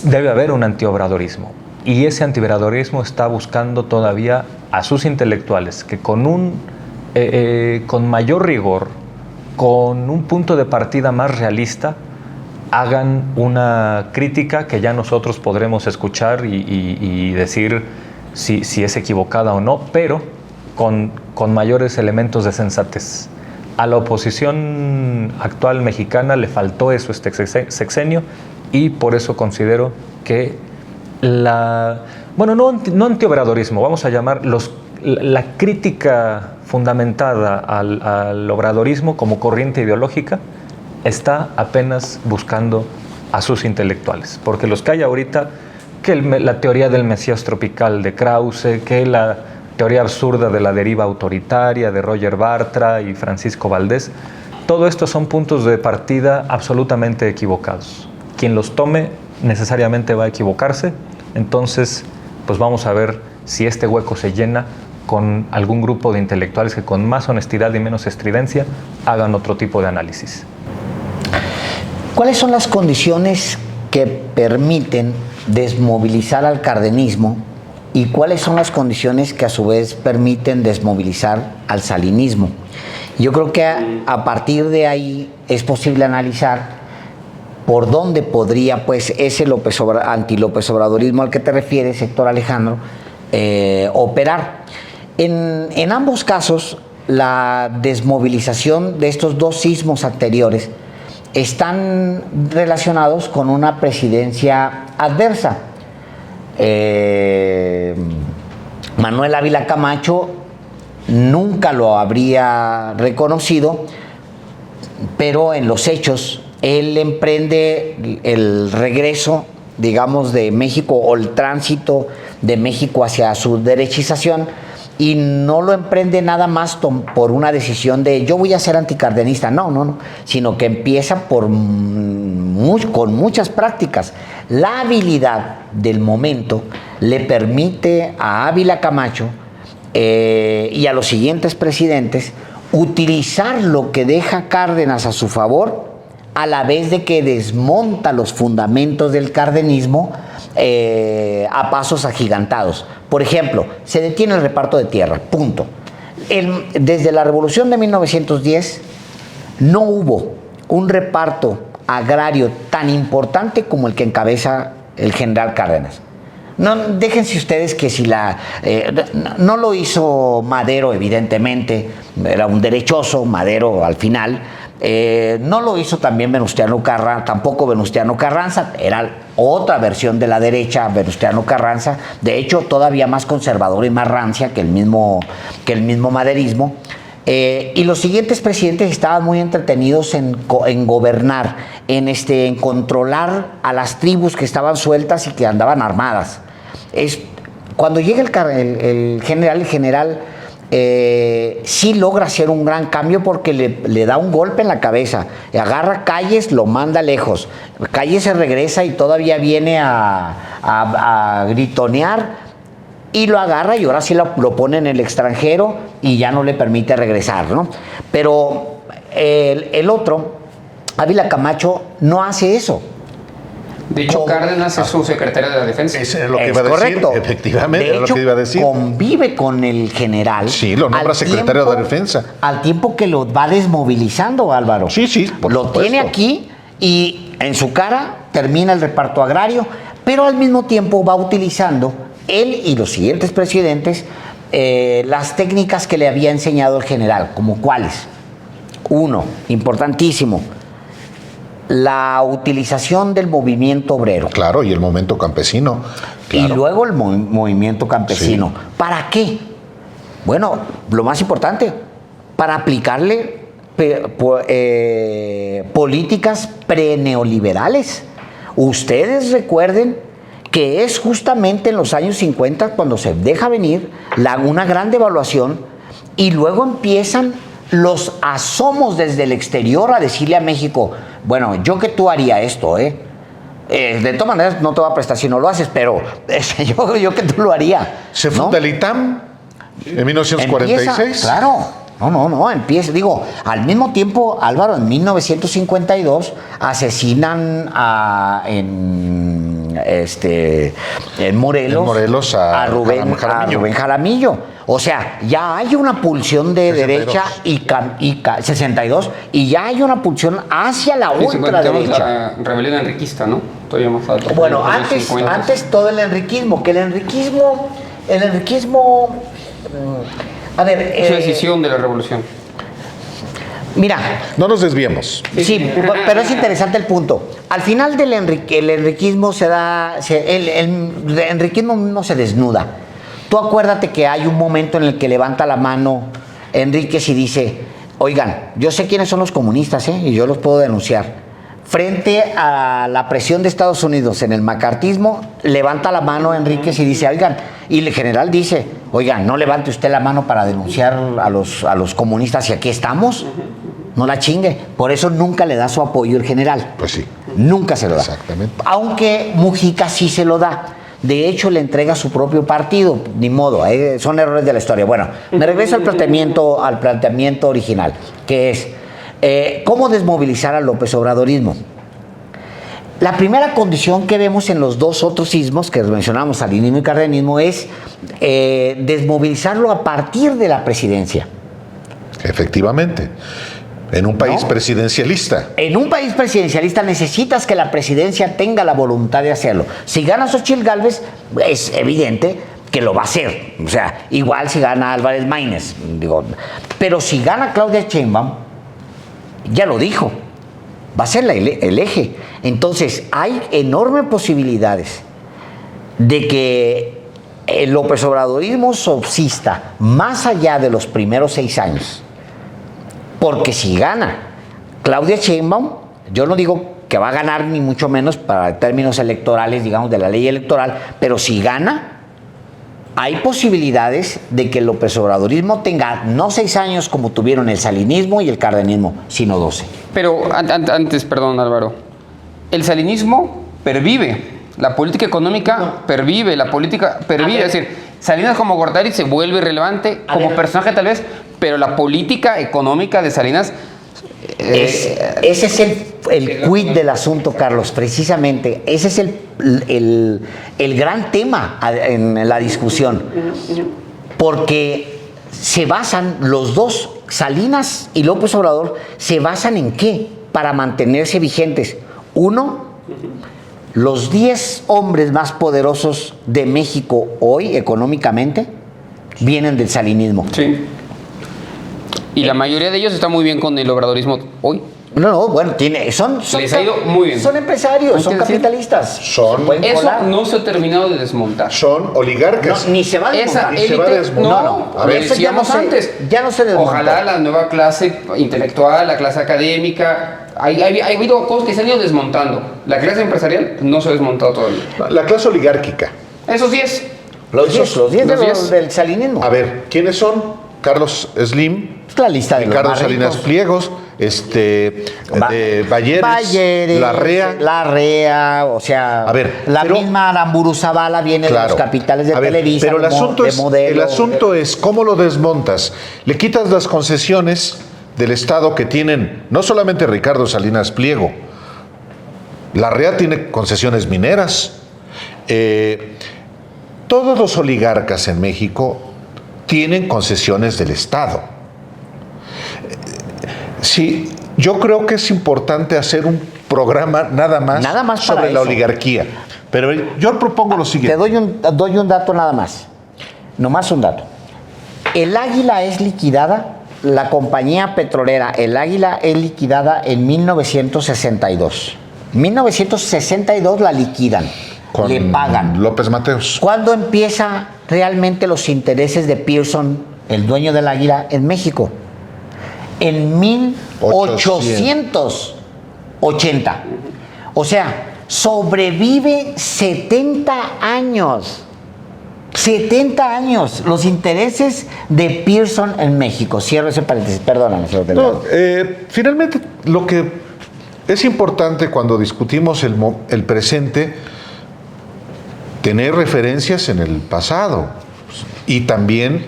debe haber un antiobradorismo. Y ese antiobradorismo está buscando todavía a sus intelectuales que con mayor rigor, con un punto de partida más realista, hagan una crítica que ya nosotros podremos escuchar y decir si es equivocada o no, pero con mayores elementos de sensatez. A la oposición actual mexicana le faltó eso este sexenio y por eso considero que no antiobradorismo, vamos a llamar la crítica fundamentada al obradorismo como corriente ideológica está apenas buscando a sus intelectuales, porque los que hay ahorita, que la teoría del Mesías tropical de Krause, que la teoría absurda de la deriva autoritaria de Roger Bartra y Francisco Valdés, todo esto son puntos de partida absolutamente equivocados. Quien los tome necesariamente va a equivocarse, entonces pues vamos a ver si este hueco se llena con algún grupo de intelectuales que con más honestidad y menos estridencia hagan otro tipo de análisis. ¿Cuáles son las condiciones que permiten desmovilizar al cardenismo y cuáles son las condiciones que a su vez permiten desmovilizar al salinismo? Yo creo que a partir de ahí es posible analizar por dónde podría pues ese anti-López Obradorismo al que te refieres, Héctor Alejandro, operar. En ambos casos, la desmovilización de estos dos sismos anteriores están relacionados con una presidencia adversa. Manuel Ávila Camacho nunca lo habría reconocido, pero en los hechos él emprende el regreso, digamos, de México o el tránsito de México hacia su derechización, y no lo emprende nada más por una decisión de yo voy a ser anticardenista, no, sino que empieza con muchas prácticas. La habilidad del momento le permite a Ávila Camacho y a los siguientes presidentes utilizar lo que deja Cárdenas a su favor, a la vez de que desmonta los fundamentos del cardenismo a pasos agigantados. Por ejemplo, se detiene el reparto de tierra, punto. Desde la Revolución de 1910 no hubo un reparto agrario tan importante como el que encabeza el general Cárdenas. No, déjense ustedes que si no lo hizo Madero, evidentemente, era un derechoso, Madero al final. No lo hizo también Venustiano Carranza, tampoco Venustiano Carranza, era otra versión de la derecha, Venustiano Carranza, de hecho todavía más conservador y más rancia que el mismo maderismo. Y los siguientes presidentes estaban muy entretenidos en gobernar, en controlar a las tribus que estaban sueltas y que andaban armadas. Cuando llega el general sí logra hacer un gran cambio porque le da un golpe en la cabeza, agarra Calles, lo manda lejos, Calles se regresa y todavía viene a gritonear y lo agarra y ahora sí lo pone en el extranjero y ya no le permite regresar, ¿no? Pero el otro, Ávila Camacho, no hace eso. De hecho, Cárdenas es su secretario de la Defensa. Es lo que iba a decir, correcto. efectivamente, De es hecho, lo que iba a decir. Convive con el general. Sí, lo nombra secretario de la Defensa. Al tiempo que lo va desmovilizando, Álvaro. Sí, por lo supuesto. tiene aquí y en su cara termina el reparto agrario, pero al mismo tiempo va utilizando él y los siguientes presidentes las técnicas que le había enseñado el general, como cuáles. Uno, importantísimo, la utilización del movimiento obrero. Claro, y el momento campesino. Claro. Y luego el movimiento campesino. Sí. ¿Para qué? Bueno, lo más importante, para aplicarle políticas preneoliberales. Ustedes recuerden que es justamente en los años 50 cuando se deja venir una gran devaluación y luego empiezan los asomos desde el exterior a decirle a México, bueno, yo que tú haría esto, de todas maneras no te va a prestar si no lo haces, pero yo que tú lo haría. Se funda el ITAM en 1946. Empieza, claro. No, empieza. Digo, al mismo tiempo, Álvaro, en 1952 asesinan en Morelos a Rubén Jaramillo. O sea, ya hay una pulsión de 62. Derecha y 62 y ya hay una pulsión hacia la ultraderecha. La rebelión enriquista, ¿no? Todavía más falta. Bueno, antes todo el enriquismo, que el enriquismo a ver, es una decisión de la revolución. Mira, No nos desviemos. sí, pero es interesante el punto. Al final del el enriquismo el enriquismo no se desnuda. Tú acuérdate que hay un momento en el que levanta la mano Enríquez y dice, oigan, yo sé quiénes son los comunistas, y yo los puedo denunciar. Frente a la presión de Estados Unidos en el macartismo, levanta la mano Enríquez y dice, oigan, y el general dice, oigan, no levante usted la mano para denunciar a los comunistas y aquí estamos. No la chingue. Por eso nunca le da su apoyo el general. Pues sí. Nunca se lo da. Exactamente. Aunque Mujica sí se lo da. De hecho, le entrega su propio partido. Ni modo, son errores de la historia. Bueno, me regreso al planteamiento original, que es cómo desmovilizar al López Obradorismo. La primera condición que vemos en los dos otros sismos que mencionamos, salinismo y cardenismo, es desmovilizarlo a partir de la presidencia. Efectivamente. En un país ¿No? presidencialista. En un país presidencialista necesitas que la presidencia tenga la voluntad de hacerlo. Si gana Xochitl Gálvez, es evidente que lo va a hacer. O sea, igual si gana Álvarez Maínez. Pero si gana Claudia Sheinbaum, ya lo dijo, va a ser el eje. Entonces, hay enormes posibilidades de que el López Obradorismo subsista más allá de los primeros 6 años. Porque si gana Claudia Sheinbaum, yo no digo que va a ganar ni mucho menos para términos electorales, digamos, de la ley electoral, pero si gana, hay posibilidades de que el López Obradorismo tenga no 6 años como tuvieron el salinismo y el cardenismo, sino 12. Pero antes, perdón Álvaro, el salinismo pervive, la política económica pervive, la política pervive, es decir, Salinas como Gortari se vuelve irrelevante como personaje tal vez, pero la política económica de Salinas... Ese es el quid del asunto, Carlos, precisamente. Ese es el gran tema en la discusión. Porque se basan los dos, Salinas y López Obrador, ¿se basan en qué? Para mantenerse vigentes. Uno, los 10 hombres más poderosos de México hoy, económicamente, vienen del salinismo. Sí. Y la mayoría de ellos está muy bien con el obradorismo hoy. No, bueno, son Les ha ido muy bien. Son empresarios, Hay son que decir, capitalistas. son- Se pueden Eso colar. no se ha terminado de desmontar. Son oligarcas. No, ni se va a desmontar. Esa se va a élite, desmontar. no, A ver, eso decíamos antes. ya no se desmontó. Ojalá la nueva clase intelectual, la clase académica, ha habido cosas que se han ido desmontando. La clase empresarial no se ha desmontado todavía. La clase oligárquica. Esos 10. Los 10 Los 10. del salinismo. A ver, ¿quiénes son? Carlos Slim, Es la lista de Ricardo los más Salinas ricos. Pliegos, Balleres, Larrea, o sea, A ver, la pero- misma Aramburu Zavala viene de los capitales de A ver, Televisa. pero el asunto, de Modelo. el asunto es cómo lo desmontas. Le quitas las concesiones del Estado que tienen no solamente Ricardo Salinas Pliego, Larrea tiene concesiones mineras. Todos los oligarcas en México tienen concesiones del Estado. Sí, yo creo que es importante hacer un programa nada más para sobre la eso. oligarquía. Pero yo propongo lo Te siguiente. doy un dato nada más. Nomás un dato. El Águila es liquidada, la compañía petrolera El Águila es liquidada en 1962. 1962 la liquidan, Con le pagan. López Mateos. ¿Cuándo empieza realmente los intereses de Pearson, el dueño del Águila, en México? En 1880. O sea, sobrevive 70 años. 70 años los intereses de Pearson en México. Cierro ese paréntesis, perdóname, señor delegado. Finalmente, lo que es importante cuando discutimos el presente, tener referencias en el pasado y también,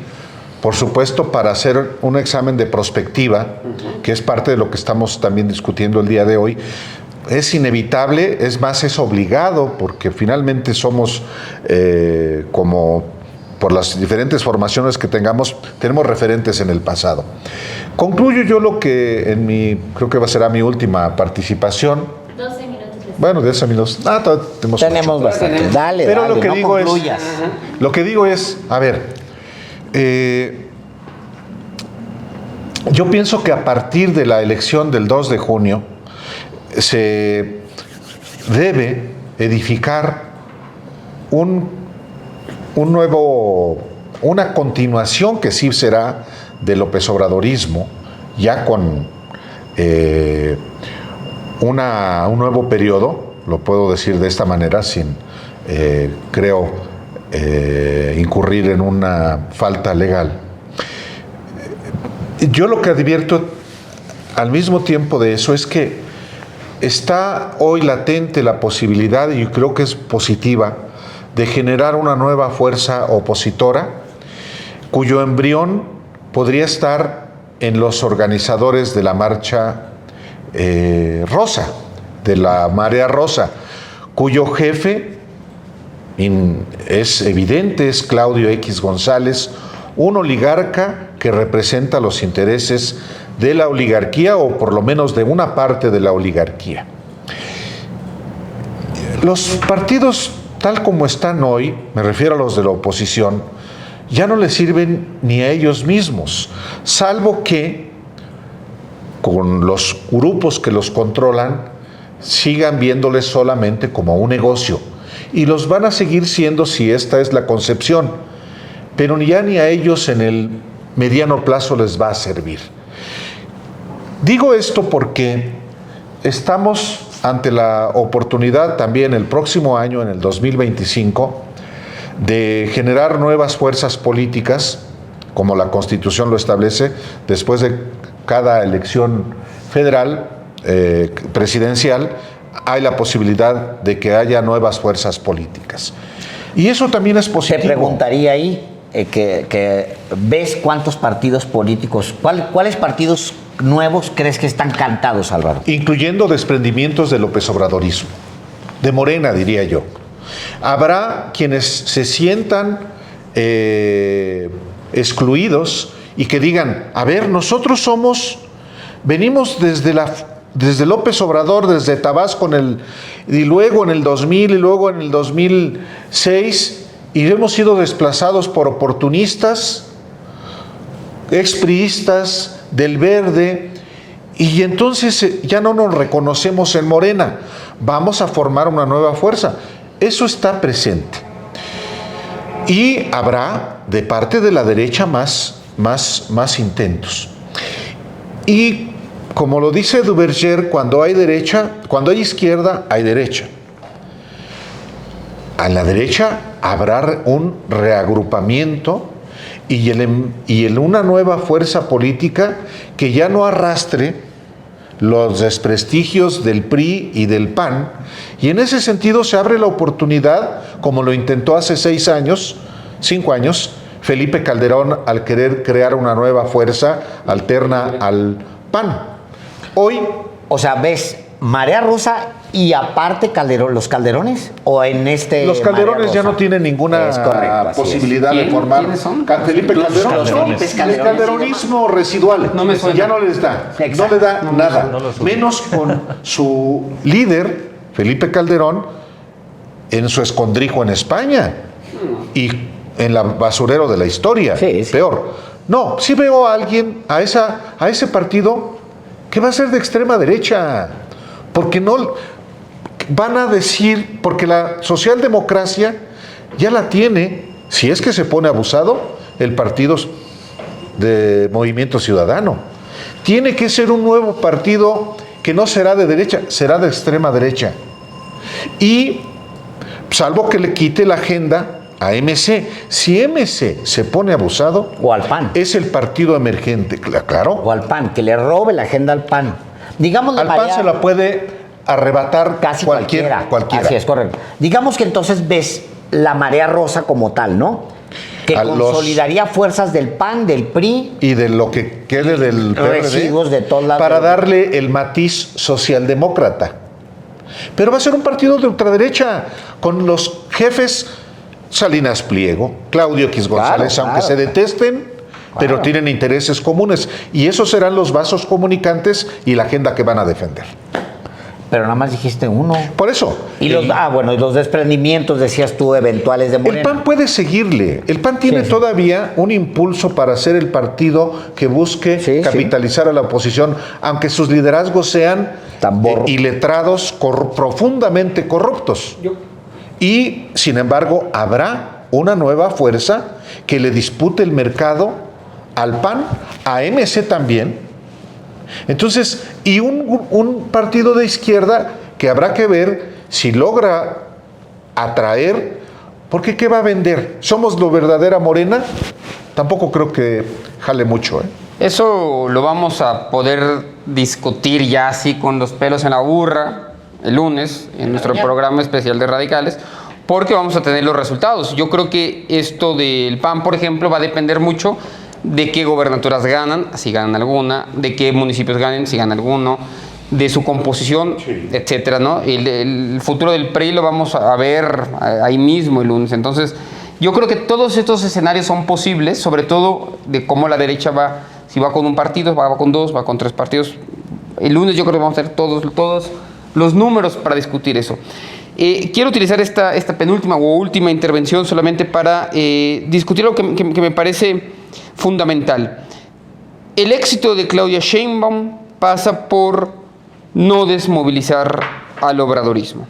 por supuesto, para hacer un examen de prospectiva, que es parte de lo que estamos también discutiendo el día de hoy. Es inevitable, es más, es obligado, porque finalmente somos, como por las diferentes formaciones que tengamos, tenemos referentes en el pasado. Concluyo yo lo que creo que será mi última participación. 12 minutos. Bueno, 10 minutos. Tenemos bastante. Dale, Pero dale, lo que no digo concluyas. lo que digo es, a ver, yo pienso que a partir de la elección del 2 de junio se debe edificar una continuación que sí será del López Obradorismo, ya con un nuevo periodo, lo puedo decir de esta manera sin, creo, incurrir en una falta legal. Yo lo que advierto al mismo tiempo de eso es que está hoy latente la posibilidad, y creo que es positiva, de generar una nueva fuerza opositora cuyo embrión podría estar en los organizadores de la marcha rosa, de la Marea Rosa, cuyo jefe es evidente, es Claudio X González, un oligarca que representa los intereses de la oligarquía, o por lo menos de una parte de la oligarquía. Los partidos tal como están hoy, me refiero a los de la oposición, ya no les sirven ni a ellos mismos, salvo que con los grupos que los controlan sigan viéndoles solamente como un negocio, y los van a seguir siendo si esta es la concepción, pero ya ni a ellos en el mediano plazo les va a servir. Digo esto porque estamos ante la oportunidad también el próximo año, en el 2025, de generar nuevas fuerzas políticas, como la Constitución lo establece, después de cada elección federal, presidencial, hay la posibilidad de que haya nuevas fuerzas políticas. Y eso también es positivo. Te preguntaría ahí, que ves cuántos partidos políticos, ¿cuáles partidos nuevos crees que están cantados, Álvaro? Incluyendo desprendimientos del López Obradorismo, de Morena, diría yo. Habrá quienes se sientan excluidos y que digan, a ver, nosotros venimos desde López Obrador, desde Tabasco, y luego en el 2000, y luego en el 2006, y hemos sido desplazados por oportunistas, expriistas, del Verde, y entonces ya no nos reconocemos en Morena, vamos a formar una nueva fuerza. Eso está presente. Y habrá de parte de la derecha más intentos. Y como lo dice Duverger, cuando hay izquierda, hay derecha. A la derecha habrá un reagrupamiento y una nueva fuerza política que ya no arrastre los desprestigios del PRI y del PAN, y en ese sentido se abre la oportunidad, como lo intentó hace 5 años, Felipe Calderón, al querer crear una nueva fuerza alterna al PAN. Hoy, o sea, ¿ves Marea Rosa y aparte los Calderones? ¿O en los Calderones ya no tienen ninguna posibilidad de formar? ¿Quiénes son? Felipe Calderón. El calderonismo residual No me suena. ya no les da. Exacto. No le da nada. Menos con su líder, Felipe Calderón, en su escondrijo en España y en la basurero de la historia. Sí, sí. Peor. No, sí veo a alguien, a ese partido que va a ser de extrema derecha. Porque no van a decir, porque la socialdemocracia ya la tiene, si es que se pone abusado, el partido de Movimiento Ciudadano. Tiene que ser un nuevo partido que no será de derecha, será de extrema derecha. Y salvo que le quite la agenda a MC. Si MC se pone abusado, o al PAN, es el partido emergente, claro. o al PAN, que le robe la agenda al PAN. Digamos al PAN se la puede arrebatar casi cualquiera. Así es, correcto. Digamos que entonces ves la Marea Rosa como tal, ¿no? Que consolidaría fuerzas del PAN, del PRI y de lo que quede del residuos PRD, de todos lados, para darle el matiz socialdemócrata. Pero va a ser un partido de ultraderecha con los jefes Salinas Pliego, Claudio X González, aunque se detesten, pero tienen intereses comunes, y esos serán los vasos comunicantes y la agenda que van a defender. Pero nada más dijiste uno. Por eso. Y los desprendimientos, decías tú, eventuales de Morena. El PAN puede seguirle. El PAN tiene todavía un impulso para ser el partido que busque capitalizar a la oposición, aunque sus liderazgos sean iletrados, profundamente corruptos. Y, sin embargo, habrá una nueva fuerza que le dispute el mercado al PAN, a MC también. Entonces, y un partido de izquierda que habrá que ver si logra atraer, porque ¿qué va a vender? ¿Somos lo verdadera Morena? Tampoco creo que jale mucho, ¿eh? Eso lo vamos a poder discutir ya así con los pelos en la burra el lunes en nuestro programa especial de Radicales, porque vamos a tener los resultados. Yo creo que esto del PAN, por ejemplo, va a depender mucho de qué gobernaturas ganan, si ganan alguna, de qué municipios ganen, si ganan alguno, de su composición, etcétera, ¿no? El futuro del PRI lo vamos a ver ahí mismo el lunes. Entonces, yo creo que todos estos escenarios son posibles, sobre todo de cómo la derecha va, si va con un partido, va con dos, va con tres partidos. El lunes yo creo que vamos a tener todos los números para discutir eso. Quiero utilizar esta penúltima o última intervención solamente para discutir algo que me parece fundamental. El éxito de Claudia Sheinbaum pasa por no desmovilizar al obradorismo.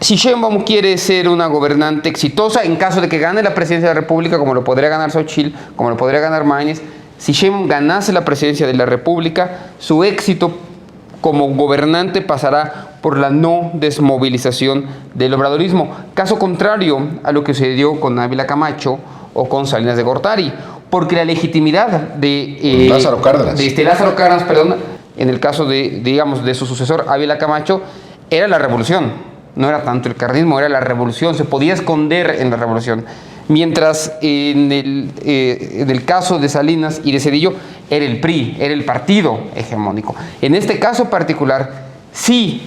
Si Sheinbaum quiere ser una gobernante exitosa, en caso de que gane la presidencia de la República, como lo podría ganar Xochitl, como lo podría ganar Maínez, si Sheinbaum ganase la presidencia de la República, su éxito como gobernante pasará por la no desmovilización del obradorismo. Caso contrario a lo que sucedió con Ávila Camacho o con Salinas de Gortari, porque la legitimidad de Lázaro Cárdenas, en el caso de su sucesor Ávila Camacho, era la revolución, no era tanto el carlismo, era la revolución, se podía esconder en la revolución. Mientras en el caso de Salinas y de Zedillo era el PRI, era el partido hegemónico. En este caso particular, si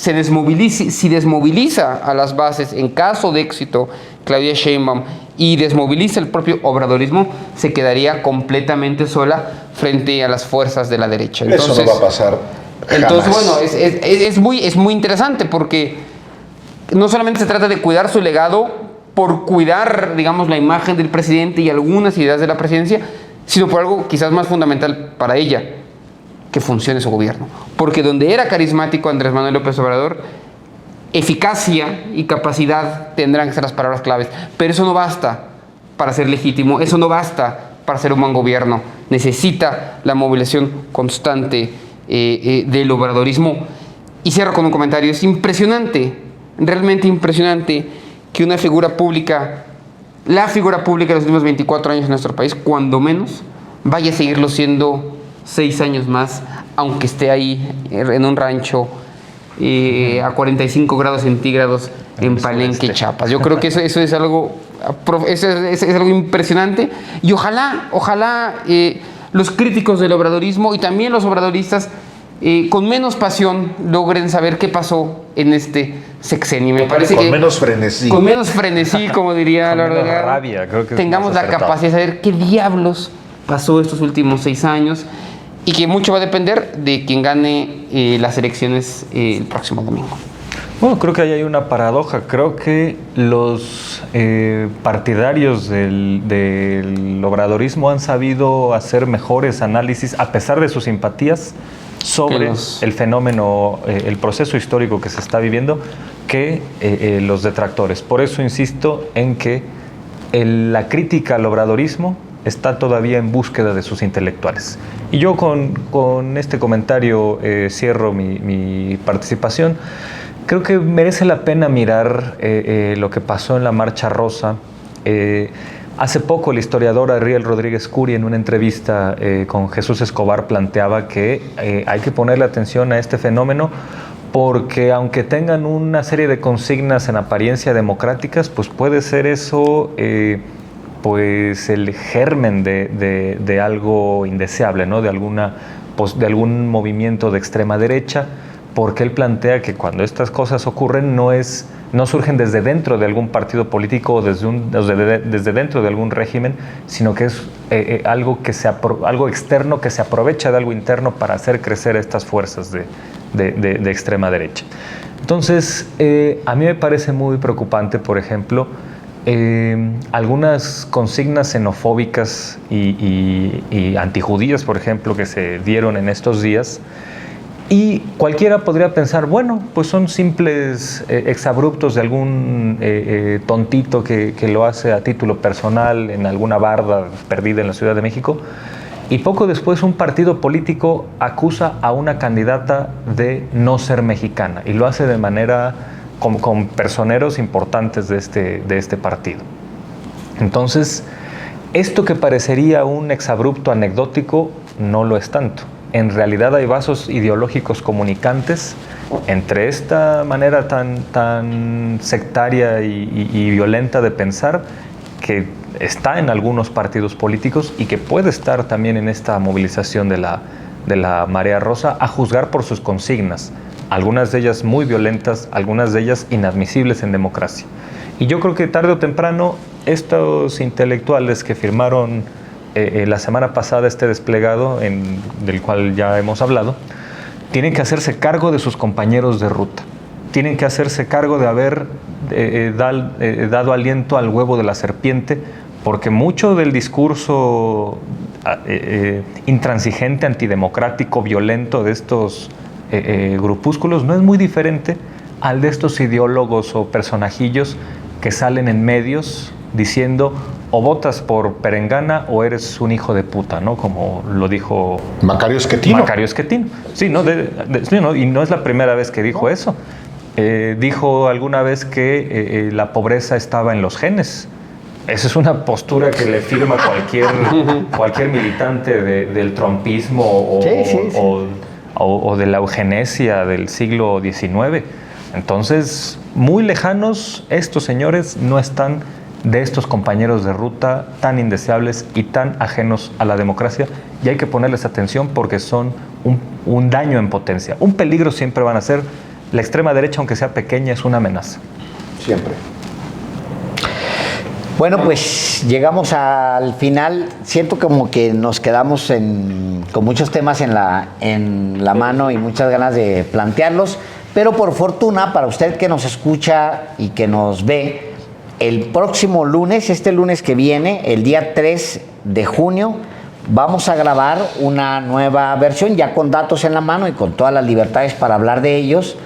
desmoviliza a las bases en caso de éxito Claudia Sheinbaum y desmoviliza el propio obradorismo, se quedaría completamente sola frente a las fuerzas de la derecha. Entonces, eso no va a pasar jamás. Entonces, bueno, es muy interesante porque no solamente se trata de cuidar su legado por cuidar, digamos, la imagen del presidente y algunas ideas de la presidencia, sino por algo quizás más fundamental para ella, que funcione su gobierno. Porque donde era carismático Andrés Manuel López Obrador, eficacia y capacidad tendrán que ser las palabras claves. Pero eso no basta para ser legítimo, eso no basta para ser un buen gobierno. Necesita la movilización constante del obradorismo. Y cierro con un comentario. Es impresionante, realmente impresionante, que una figura pública, la figura pública de los últimos 24 años en nuestro país, cuando menos, vaya a seguirlo siendo 6 años más, aunque esté ahí en un rancho a 45 grados centígrados en Palenque, Chiapas. Yo creo que eso es algo impresionante, y ojalá los críticos del obradorismo y también los obradoristas con menos pasión logren saber qué pasó en este sexenio. Me parece con menos frenesí. Con menos frenesí, como diría la verdad. Rabia, creo que tengamos la capacidad de saber qué diablos pasó estos últimos 6 años, y que mucho va a depender de quien gane las elecciones el próximo domingo. Bueno, creo que ahí hay una paradoja. Creo que los partidarios del obradorismo han sabido hacer mejores análisis, a pesar de sus simpatías, sobre el fenómeno, el proceso histórico que se está viviendo, que los detractores. Por eso insisto en que la crítica al obradorismo está todavía en búsqueda de sus intelectuales. Y yo con este comentario cierro mi participación. Creo que merece la pena mirar lo que pasó en la Marcha Rosa. Hace poco el historiador Ariel Rodríguez Curi, en una entrevista con Jesús Escobar, planteaba que hay que ponerle atención a este fenómeno, porque aunque tengan una serie de consignas en apariencia democráticas, pues puede ser eso pues el germen de algo indeseable, ¿no? De algún movimiento de extrema derecha, porque él plantea que cuando estas cosas ocurren no surgen desde dentro de algún partido político o desde dentro de algún régimen, sino que es algo externo que se aprovecha de algo interno para hacer crecer estas fuerzas de extrema derecha. Entonces, a mí me parece muy preocupante, por ejemplo, algunas consignas xenofóbicas y antijudías, por ejemplo, que se dieron en estos días. Y cualquiera podría pensar, bueno, pues son simples exabruptos de algún tontito que lo hace a título personal en alguna barda perdida en la Ciudad de México. Y poco después un partido político acusa a una candidata de no ser mexicana y lo hace de manera con personeros importantes de este partido. Entonces, esto que parecería un exabrupto anecdótico no lo es tanto. En realidad hay vasos ideológicos comunicantes entre esta manera tan sectaria y violenta de pensar que está en algunos partidos políticos y que puede estar también en esta movilización de la Marea Rosa, a juzgar por sus consignas, algunas de ellas muy violentas, algunas de ellas inadmisibles en democracia. Y yo creo que tarde o temprano estos intelectuales que firmaron la semana pasada este desplegado, del cual ya hemos hablado, tienen que hacerse cargo de sus compañeros de ruta. Tienen que hacerse cargo de haber dado aliento al huevo de la serpiente, porque mucho del discurso intransigente, antidemocrático, violento de estos grupúsculos no es muy diferente al de estos ideólogos o personajillos que salen en medios diciendo o votas por Perengana o eres un hijo de puta, ¿no? Como lo dijo Macario Schettino. Macario Schettino. Sí, ¿no? Sí, ¿no? Y no es la primera vez que dijo eso. Dijo alguna vez que la pobreza estaba en los genes. Esa es una postura que le firma cualquier militante del trumpismo o de la eugenesia del siglo XIX. Entonces, muy lejanos, estos señores no están de estos compañeros de ruta tan indeseables y tan ajenos a la democracia, y hay que ponerles atención porque son un daño en potencia. Un peligro siempre van a ser. La extrema derecha, aunque sea pequeña, es una amenaza. Siempre. Bueno, pues llegamos al final. Siento como que nos quedamos con muchos temas en la mano y muchas ganas de plantearlos, pero por fortuna, para usted que nos escucha y que nos ve, el próximo lunes, este lunes que viene, el día 3 de junio, vamos a grabar una nueva versión, ya con datos en la mano y con todas las libertades para hablar de ellos.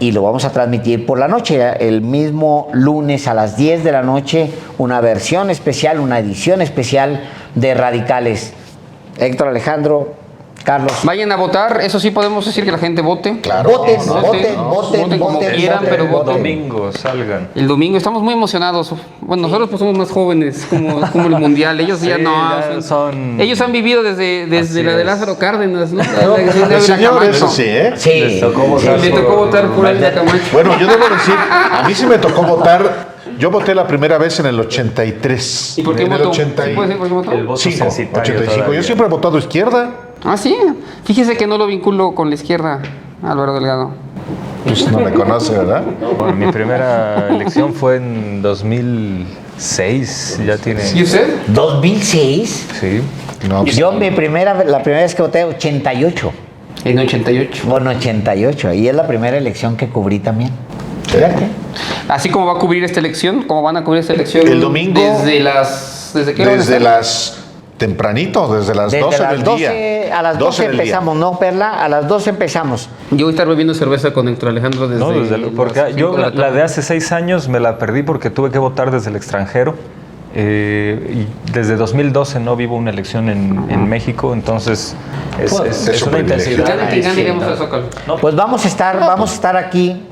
Y lo vamos a transmitir por la noche, el mismo lunes a las 10 de la noche, una versión especial, una edición especial de Radicales. Héctor, Alejandro, Carlos. Vayan a votar, eso sí podemos decir que la gente vote. Claro. Voten como quieran, pero voten. El domingo salgan. El domingo estamos muy emocionados. Bueno, nosotros pues somos más jóvenes, como el mundial. Ellos ya Sí, no. ya son- Ellos han vivido desde la de es. Lázaro Cárdenas, ¿no? El señor, eso sí, ¿eh? Sí. Les tocó votar Le tocó votar por Ávila Camacho. Bueno, yo debo decir, a mí sí me tocó votar. Yo voté la primera vez en el 83. ¿Y por qué en el votó? 80 ¿Sí puede decir por qué votó? El voto 85. censitario 85. Yo todavía. siempre he votado izquierda. Ah, sí. Fíjese que no lo vinculo con la izquierda, Álvaro Delgado. Pues no me conoce, ¿verdad? Bueno, mi primera elección fue en 2006, ya tiene... ¿Y usted? 2006. Sí. No, pues, Yo la primera vez que voté, 88. En 88. Bueno, 88. Y es la primera elección que cubrí también. Fíjate. Así como va a cubrir esta elección, como van a cubrir esta elección. El domingo. ¿Desde qué hora van a Desde estar? las tempranito, desde las Desde 12 las del 12, día. a las 12 del día. empezamos, ¿no, Perla? A las 12 empezamos. Yo voy a estar bebiendo cerveza con Héctor Alejandro desde. No, porque las yo 5 de la tarde. de hace 6 años me la perdí porque tuve que votar desde el extranjero. Y desde 2012 no vivo una elección en México, entonces es es un una privilegio. intensidad. Gane quien gane, iremos al Zócalo. Pues vamos a estar aquí.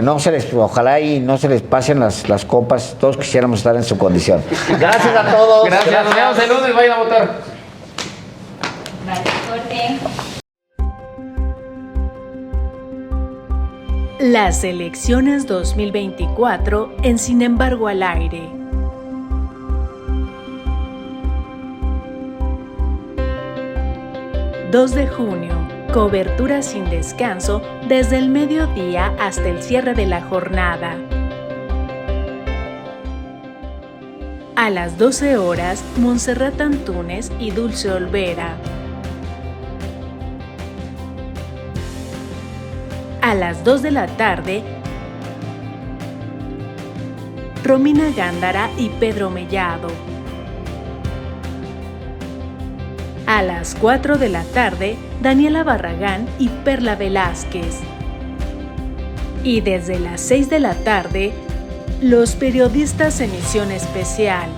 No se les, ojalá y no se les pasen las copas. Todos quisiéramos estar en su condición. Gracias a todos. Gracias, nos vemos el lunes, vayan a votar. Gracias, Jorge. Las elecciones 2024 en Sin embargo al aire. ...2 de junio... Cobertura sin descanso desde el mediodía hasta el cierre de la jornada. A las 12 horas, Montserrat Antúnez y Dulce Olvera. A las 2 de la tarde, Romina Gándara y Pedro Mellado. A las 4 de la tarde, Daniela Barragán y Perla Velázquez. Y desde las 6 de la tarde, los periodistas Emisión Especial,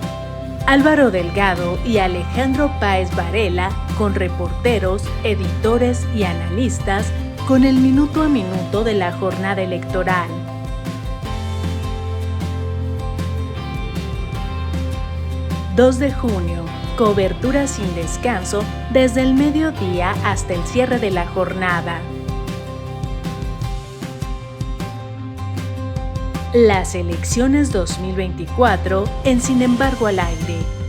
Álvaro Delgado y Alejandro Páez Varela, con reporteros, editores y analistas, con el minuto a minuto de la jornada electoral. ...2 de junio... Cobertura sin descanso desde el mediodía hasta el cierre de la jornada. Las elecciones 2024 en Sin embargo al aire.